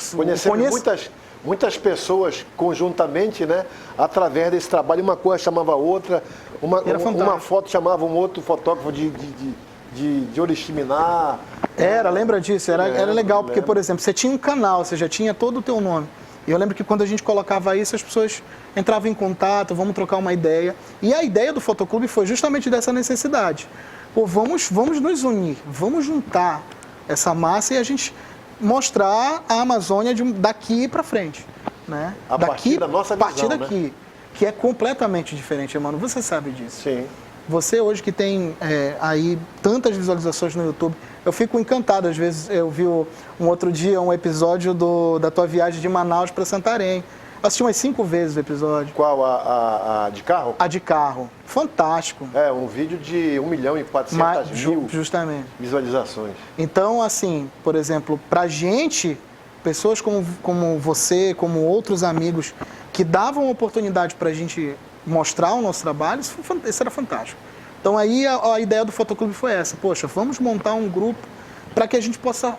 Muitas pessoas conjuntamente, né? Através desse trabalho, uma coisa chamava outra. Uma foto chamava um outro fotógrafo de Oriximiná. Lembra disso? Era legal, porque, por exemplo, você tinha um canal, você já tinha todo o teu nome. E eu lembro que quando a gente colocava isso, as pessoas entravam em contato, vamos trocar uma ideia. E a ideia do Fotoclube foi justamente dessa necessidade. Pô, vamos nos unir, vamos juntar essa massa e a gente mostrar a Amazônia daqui para frente. Né? Partir da nossa visão, partir daqui, né? Que é completamente diferente, Emmanuel. Você sabe disso. Sim. Você hoje que tem aí tantas visualizações no YouTube, eu fico encantado. Às vezes eu vi um outro dia um episódio da tua viagem de Manaus para Santarém. Eu assisti umas 5 vezes o episódio. Qual? A de carro? A de carro. Fantástico. Um vídeo de 1.400.000 justamente visualizações. Então, assim, por exemplo, pra gente, pessoas como você, como outros amigos, que davam oportunidade pra gente mostrar o nosso trabalho, isso era fantástico. Então aí a ideia do Fotoclube foi essa. Poxa, vamos montar um grupo para que a gente possa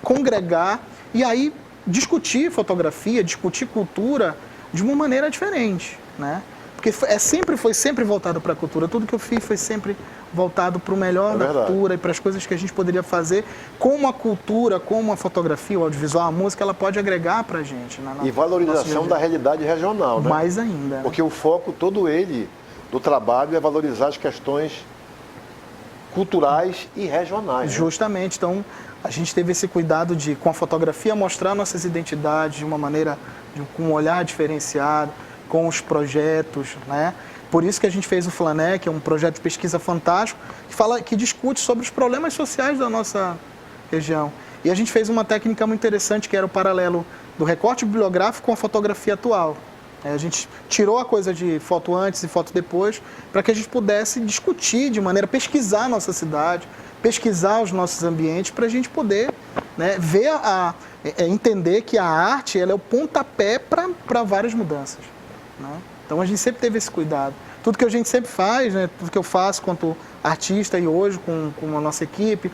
congregar e aí discutir fotografia, discutir cultura de uma maneira diferente, né? Porque foi sempre voltado para a cultura. Tudo que eu fiz foi sempre voltado para o melhor da cultura e para as coisas que a gente poderia fazer. Como a cultura, como a fotografia, o audiovisual, a música, ela pode agregar para a gente. E valorização da realidade regional, né? Mais ainda. Porque o foco todo do trabalho é valorizar as questões culturais e regionais. Justamente. Né? Então, a gente teve esse cuidado de, com a fotografia, mostrar nossas identidades de uma maneira, com um olhar diferenciado, com os projetos, né? Por isso que a gente fez o Flané, que é um projeto de pesquisa fantástico, que discute sobre os problemas sociais da nossa região. E a gente fez uma técnica muito interessante, que era o paralelo do recorte bibliográfico com a fotografia atual. A gente tirou a coisa de foto antes e foto depois, para que a gente pudesse discutir de maneira, pesquisar a nossa cidade, pesquisar os nossos ambientes, para a gente poder, né, ver, entender que a arte ela é o pontapé para várias mudanças. Né? Então a gente sempre teve esse cuidado. Tudo que a gente sempre faz, né, tudo que eu faço quanto artista e hoje com a nossa equipe,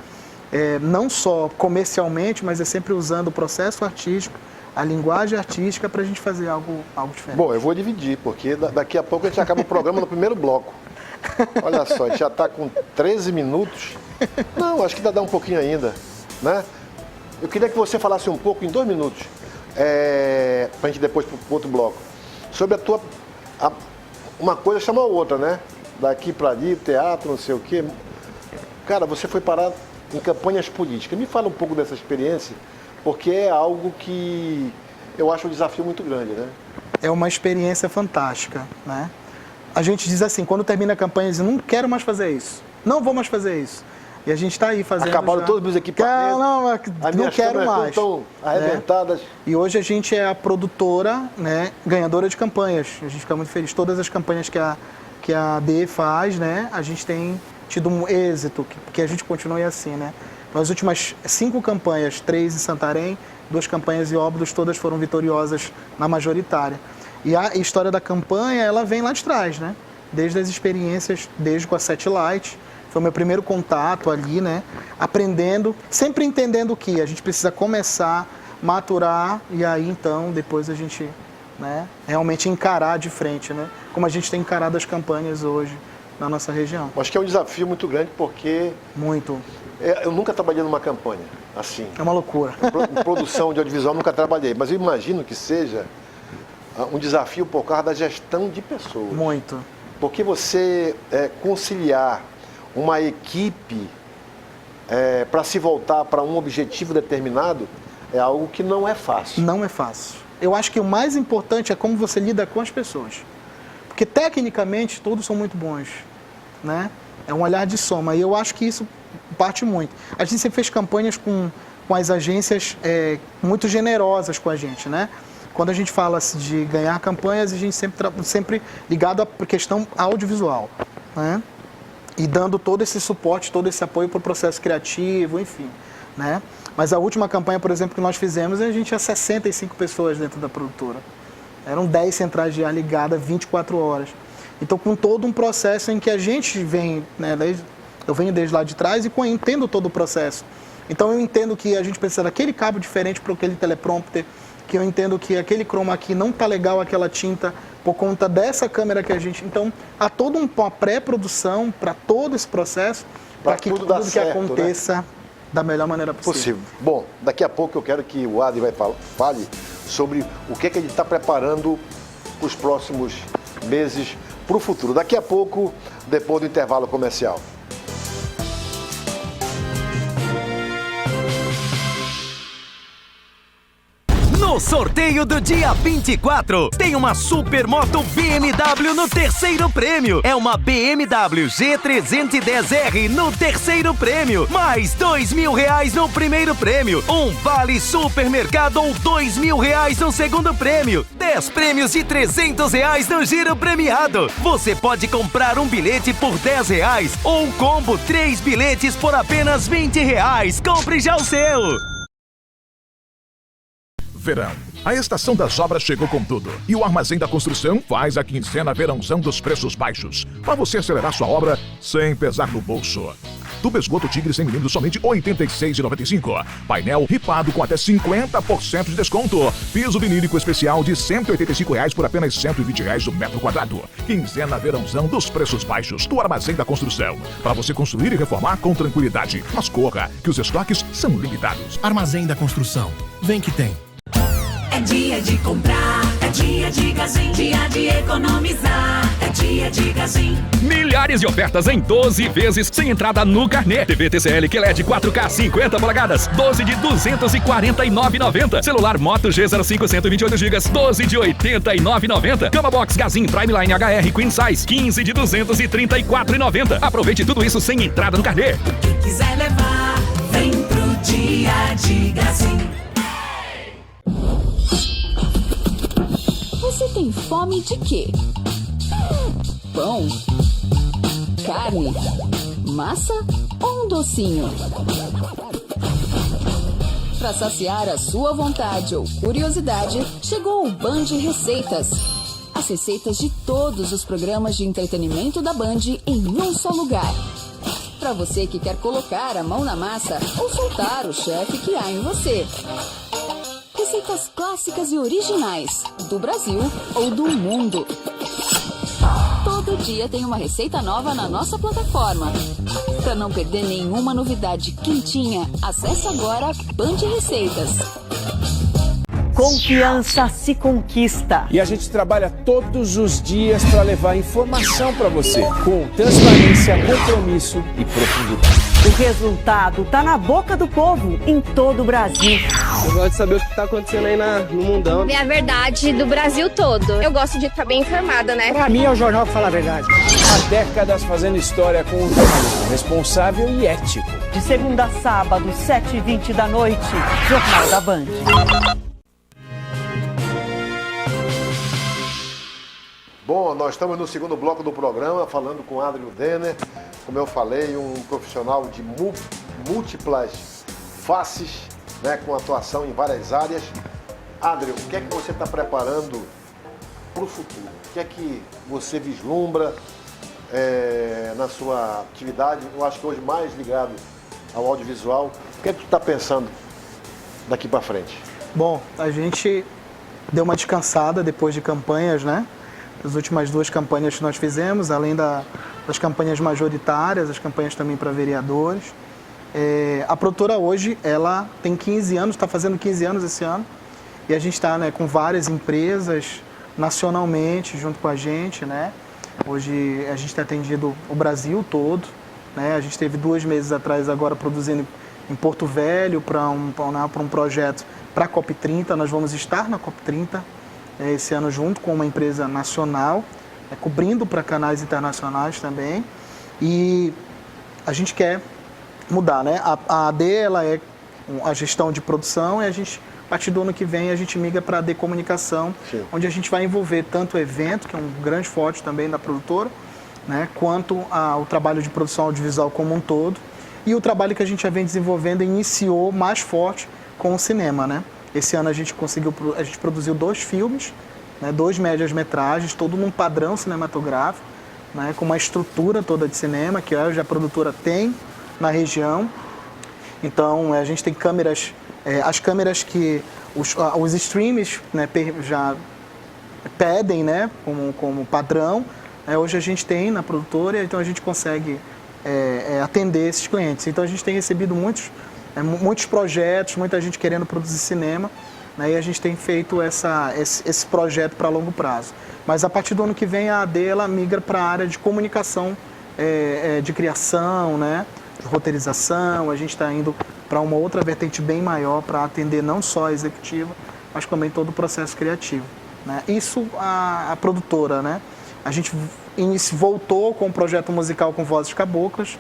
não só comercialmente, mas é sempre usando o processo artístico, a linguagem artística para a gente fazer algo diferente. Bom, eu vou dividir, porque daqui a pouco a gente acaba o programa no primeiro bloco. Olha só, a gente já está com 13 minutos. Não, acho que dá um pouquinho ainda, né? Eu queria que você falasse um pouco, em 2 minutos, para a gente depois para o outro bloco, sobre uma coisa chama a outra, né? Daqui para ali, teatro, não sei o quê. Cara, você foi parar em campanhas políticas. Me fala um pouco dessa experiência, porque é algo que eu acho um desafio muito grande, né? É uma experiência fantástica, né? A gente diz assim, quando termina a campanha, diz, não quero mais fazer isso, não vou mais fazer isso. E a gente está aí fazendo. Acabaram todos os meus equipamentos. Não quero mais. Estão arrebentadas. Né? E hoje a gente é a produtora, né, ganhadora de campanhas. A gente fica muito feliz. Todas as campanhas que a DE faz, né, a gente tem tido um êxito, que a gente continue assim, né? Nas últimas 5 campanhas, 3 em Santarém, 2 campanhas em Óbidos, todas foram vitoriosas na majoritária. E a história da campanha, ela vem lá de trás, né? Desde as experiências, desde com a Satellite, Foi o meu primeiro contato ali, né? Aprendendo, sempre entendendo que a gente precisa começar, maturar e aí então depois a gente, né, realmente encarar de frente, né? Como a gente tem encarado as campanhas hoje na nossa região. Acho que é um desafio muito grande porque... Muito. Eu nunca trabalhei numa campanha assim. É uma loucura. Em produção de audiovisual nunca trabalhei, mas eu imagino que seja um desafio por causa da gestão de pessoas. Muito. Porque você conciliar uma equipe para se voltar para um objetivo determinado é algo que não é fácil. Não é fácil. Eu acho que o mais importante é como você lida com as pessoas. Porque tecnicamente todos são muito bons, né? É um olhar de soma e eu acho que isso parte muito. A gente sempre fez campanhas com as agências muito generosas com a gente, né? Quando a gente fala de ganhar campanhas, a gente sempre ligado à questão audiovisual, né? E dando todo esse suporte, todo esse apoio para o processo criativo, enfim, né? Mas a última campanha, por exemplo, que nós fizemos, a gente tinha 65 pessoas dentro da produtora. Eram 10 centrais de ar ligadas 24 horas. Então, com todo um processo em que a gente vem, né, eu venho desde lá de trás e entendo todo o processo. Então, eu entendo que a gente precisa daquele cabo diferente para aquele teleprompter, que eu entendo que aquele chroma aqui não tá legal, aquela tinta, por conta dessa câmera que a gente... Então, há toda uma pré-produção para todo esse processo, para que tudo que certo, aconteça, né, da melhor maneira possível. Bom, daqui a pouco eu quero que o Adri fale sobre o que ele está preparando para os próximos meses, para o futuro. Daqui a pouco, depois do intervalo comercial. No sorteio do dia 24, tem uma supermoto BMW no terceiro prêmio. É uma BMW G310R no terceiro prêmio. Mais R$2.000 no primeiro prêmio. Um vale supermercado ou R$2.000 no segundo prêmio. 10 prêmios de R$300 no giro premiado. Você pode comprar um bilhete por R$10 ou um combo 3 bilhetes por apenas R$20. Compre já o seu. Verão. A estação das obras chegou com tudo. E o Armazém da Construção faz a quinzena verãozão dos preços baixos. Para você acelerar sua obra sem pesar no bolso. Tubo esgoto Tigre 100 mm somente R$ 86,95. Painel ripado com até 50% de desconto. Piso vinílico especial de R$ 185 por apenas R$ 120 o metro quadrado. Quinzena verãozão dos preços baixos do Armazém da Construção. Para você construir e reformar com tranquilidade. Mas corra, que os estoques são limitados. Armazém da Construção. Vem que tem. É dia de comprar, é dia de Gazin, dia de economizar, é dia de Gazin. Milhares de ofertas em 12 vezes sem entrada no carnê. TV TCL QLED 4K 50 polegadas, 12 de R$ 249,90. Celular Moto G05 128 GB, 12 de R$ 89,90. Cama Box Gazin Primeline HR Queen Size, 15 de R$ 234,90. Aproveite tudo isso sem entrada no carnê. Quem quiser levar, vem pro dia de Gazin. Você tem fome de quê? Pão? Carne? Massa ou um docinho? Para saciar a sua vontade ou curiosidade, chegou o Band Receitas. As receitas de todos os programas de entretenimento da Band em um só lugar. Para você que quer colocar a mão na massa ou soltar o chefe que há em você. Receitas clássicas e originais, do Brasil ou do mundo. Todo dia tem uma receita nova na nossa plataforma. Para não perder nenhuma novidade quentinha, acesse agora Band Receitas. Confiança se conquista. E a gente trabalha todos os dias para levar informação para você, com transparência, compromisso e profundidade. O resultado tá na boca do povo, em todo o Brasil. Eu gosto de saber o que tá acontecendo aí no mundão. É a verdade do Brasil todo. Eu gosto de estar bem informada, né? Pra mim é o jornal que fala a verdade. Há décadas fazendo história com um jornalismo responsável e ético. De segunda a sábado, 7h20 da noite, Jornal da Band. Bom, nós estamos no segundo bloco do programa, falando com Adrio Denner, como eu falei, um profissional de múltiplas faces, né, com atuação em várias áreas. Adrio, o que é que você está preparando para o futuro? O que é que você vislumbra na sua atividade, eu acho que hoje mais ligado ao audiovisual. O que é que tu está pensando daqui para frente? Bom, a gente deu uma descansada depois de campanhas, né? As últimas 2 campanhas que nós fizemos, além das campanhas majoritárias, as campanhas também para vereadores. A produtora hoje, ela tem 15 anos, está fazendo 15 anos esse ano, e a gente está, né, com várias empresas nacionalmente junto com a gente, né? Hoje a gente tem atendido o Brasil todo, né? A gente teve 2 meses atrás agora produzindo em Porto Velho para um projeto para a COP30. Nós vamos estar na COP30 esse ano junto com uma empresa nacional, cobrindo para canais internacionais também. E a gente quer mudar, né? A AD, ela é a gestão de produção, e a gente, a partir do ano que vem, a gente migra para a AD Comunicação, onde a gente vai envolver tanto o evento, que é um grande forte também da produtora, né, quanto o trabalho de produção audiovisual como um todo. E o trabalho que a gente já vem desenvolvendo iniciou mais forte com o cinema, né? Esse ano a gente produziu 2 filmes, né, 2 médias-metragens, todo num padrão cinematográfico, né, com uma estrutura toda de cinema, que hoje a produtora tem na região. Então, a gente tem câmeras, as câmeras que os streams, né, já pedem, né, como padrão. Hoje a gente tem na produtora, então a gente consegue atender esses clientes. Então a gente tem recebido muitos projetos, muita gente querendo produzir cinema, né, e a gente tem feito esse projeto para longo prazo. Mas a partir do ano que vem a AD ela migra para a área de comunicação, de criação, né, de roteirização. A gente está indo para uma outra vertente bem maior para atender não só a executiva, mas também todo o processo criativo, né. Isso a produtora, né. A gente voltou com um projeto musical com Vozes Caboclas,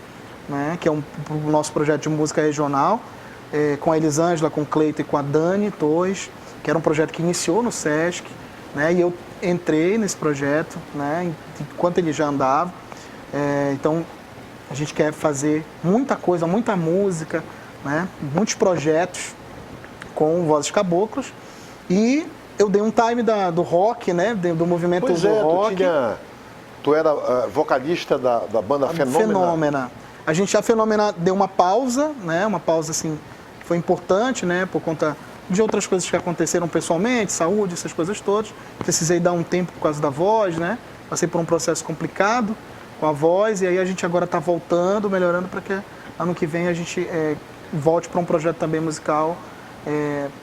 né, que é o nosso projeto de música regional, com a Elisângela, com o Cleito e com a Dani Torres, que era um projeto que iniciou no Sesc, né, e eu entrei nesse projeto, né, enquanto ele já andava. Então, a gente quer fazer muita coisa, muita música, né, muitos projetos com Vozes Caboclas. E eu dei um time do rock, né, do movimento do rock. Tu era vocalista da banda Fenômena. A Fenômena deu uma pausa, né, uma pausa assim, foi importante, né, por conta de outras coisas que aconteceram pessoalmente, saúde, essas coisas todas. Precisei dar um tempo por causa da voz, né, passei por um processo complicado com a voz, e aí a gente agora está voltando, melhorando, para que ano que vem a gente volte para um projeto também musical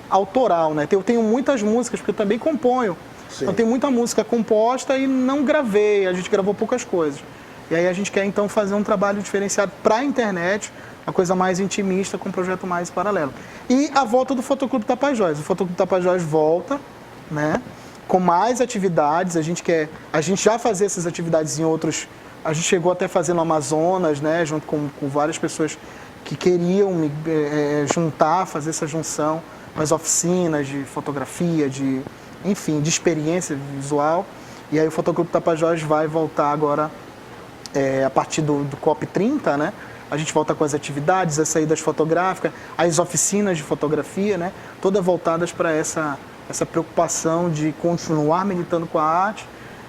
autoral, né. Eu tenho muitas músicas, porque eu também componho. Então tem muita música composta e não gravei, a gente gravou poucas coisas. E aí a gente quer então fazer um trabalho diferenciado para a internet, uma coisa mais intimista, com um projeto mais paralelo. E a volta do Fotoclube Tapajós. O Fotoclube Tapajós volta, né, com mais atividades. A gente já fazia essas atividades em outros. A gente chegou até a fazer no Amazonas, né, junto com várias pessoas que queriam fazer essa junção, as oficinas de fotografia, enfim, de experiência visual. E aí o Fotoclube Tapajós vai voltar agora, a partir do COP30, né? A gente volta com as atividades, as saídas fotográficas, as oficinas de fotografia, né? Todas voltadas para essa preocupação de continuar militando com a arte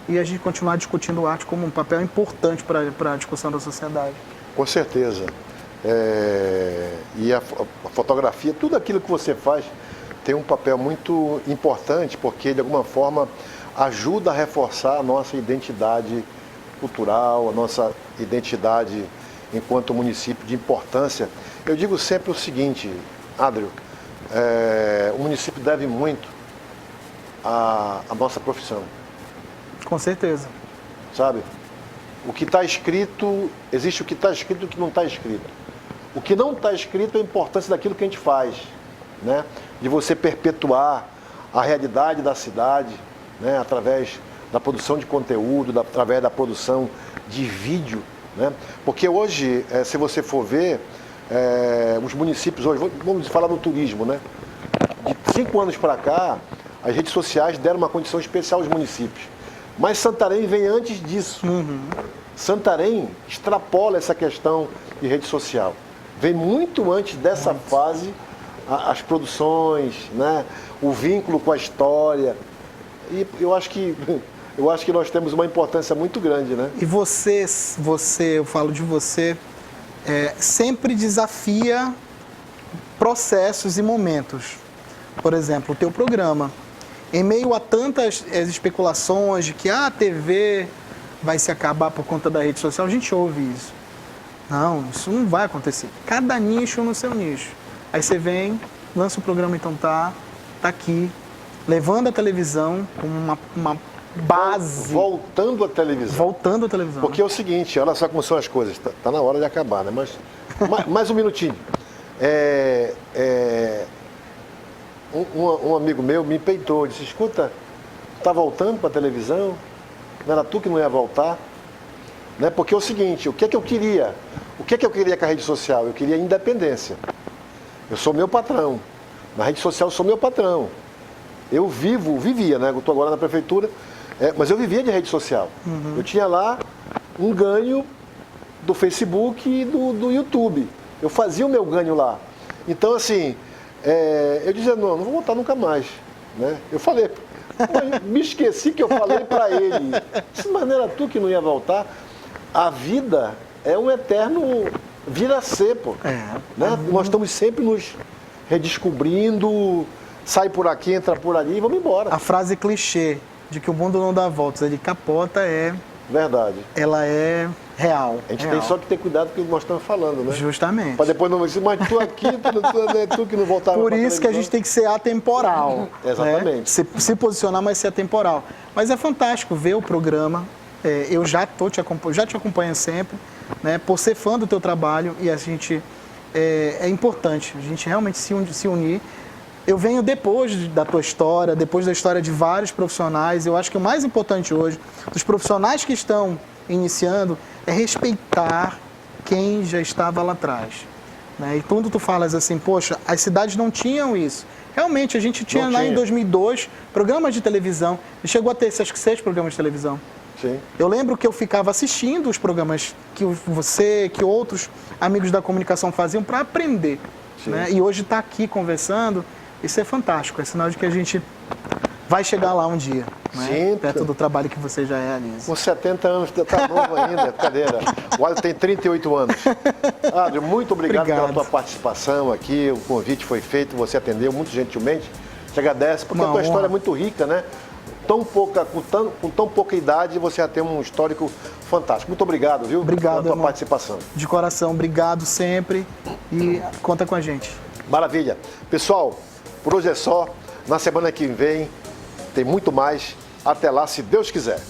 e a gente continuar discutindo a arte como um papel importante para a discussão da sociedade. Com certeza. E a fotografia, tudo aquilo que você faz tem um papel muito importante, porque de alguma forma ajuda a reforçar a nossa identidade cultural, a nossa identidade enquanto município de importância. Eu digo sempre o seguinte, Adrio, o município deve muito à nossa profissão. Com certeza. Sabe? O que está escrito, existe o que está escrito e o que não está escrito. O que não está escrito é a importância daquilo que a gente faz, né? De você perpetuar a realidade da cidade, né? Através da produção de conteúdo, através da produção de vídeo, né? Porque hoje, se você for ver, os municípios hoje, vamos falar do turismo, né? De 5 anos para cá, as redes sociais deram uma condição especial aos municípios. Mas Santarém vem antes disso. Santarém extrapola essa questão de rede social. Vem muito antes dessa fase, as produções, né? O vínculo com a história. E eu acho que eu acho que nós temos uma importância muito grande, né? E você, eu falo de você, sempre desafia processos e momentos. Por exemplo, o teu programa. Em meio a tantas especulações de que a TV vai se acabar por conta da rede social, a gente ouve isso. Não, isso não vai acontecer. Cada nicho no seu nicho. Aí você vem, lança o programa Então Tá aqui, levando a televisão como uma base. Voltando à televisão. Voltando à televisão. Porque é o seguinte, olha só como são as coisas. Tá na hora de acabar, né? Mas mais um minutinho. Um amigo meu me peitou, disse, escuta, tá voltando para a televisão? Não era tu que não ia voltar? Né? Porque é o seguinte, o que é que eu queria? O que é que eu queria com a rede social? Eu queria independência. Eu sou meu patrão. Na rede social eu sou meu patrão. Eu vivia, né? Eu estou agora na prefeitura, mas eu vivia de rede social. Uhum. Eu tinha lá um ganho do Facebook e do YouTube. Eu fazia o meu ganho lá. Então, assim, eu dizia, não vou voltar nunca mais. Né? Eu falei, me esqueci que eu falei para ele. Mas não era tu que não ia voltar? A vida é um eterno vira-ser, pô. Né? Nós estamos sempre nos redescobrindo, sai por aqui, entra por ali e vamos embora. A frase clichê de que o mundo não dá voltas, ele capota, verdade. Ela é real. A gente tem só que ter cuidado com o que nós estamos falando, né? Justamente. Para depois não dizer, mas tu aqui, tu que não voltava. Por isso que a gente tem que ser atemporal. Exatamente. Né? Se posicionar, mas ser atemporal. Mas é fantástico ver o programa. Eu já te acompanho sempre, né? Por ser fã do teu trabalho e a gente é importante a gente realmente se unir. Eu venho depois da tua história, depois da história de vários profissionais. Eu acho que o mais importante hoje, dos profissionais que estão iniciando, é respeitar quem já estava lá atrás. Né? E quando tu falas assim, poxa, as cidades não tinham isso. Realmente, a gente tinha lá em 2002 programas de televisão. E chegou a ter, acho que 6 programas de televisão. Sim. Eu lembro que eu ficava assistindo os programas que você, que outros amigos da comunicação faziam para aprender. Né? E hoje está aqui conversando. Isso é fantástico, é sinal de que a gente vai chegar lá um dia, né? Perto do trabalho que você já realiza. Com 70 anos, está novo ainda, cadeira. O Adrio tem 38 anos. Adrio, muito obrigado pela tua participação aqui, o convite foi feito, você atendeu muito gentilmente, te agradece, porque a tua história é muito rica, né? Com tão pouca idade, você já tem um histórico fantástico. Muito obrigado, viu? Obrigado, pela tua participação. De coração, obrigado sempre e conta com a gente. Maravilha. Pessoal, por hoje é só. Na semana que vem tem muito mais. Até lá, se Deus quiser.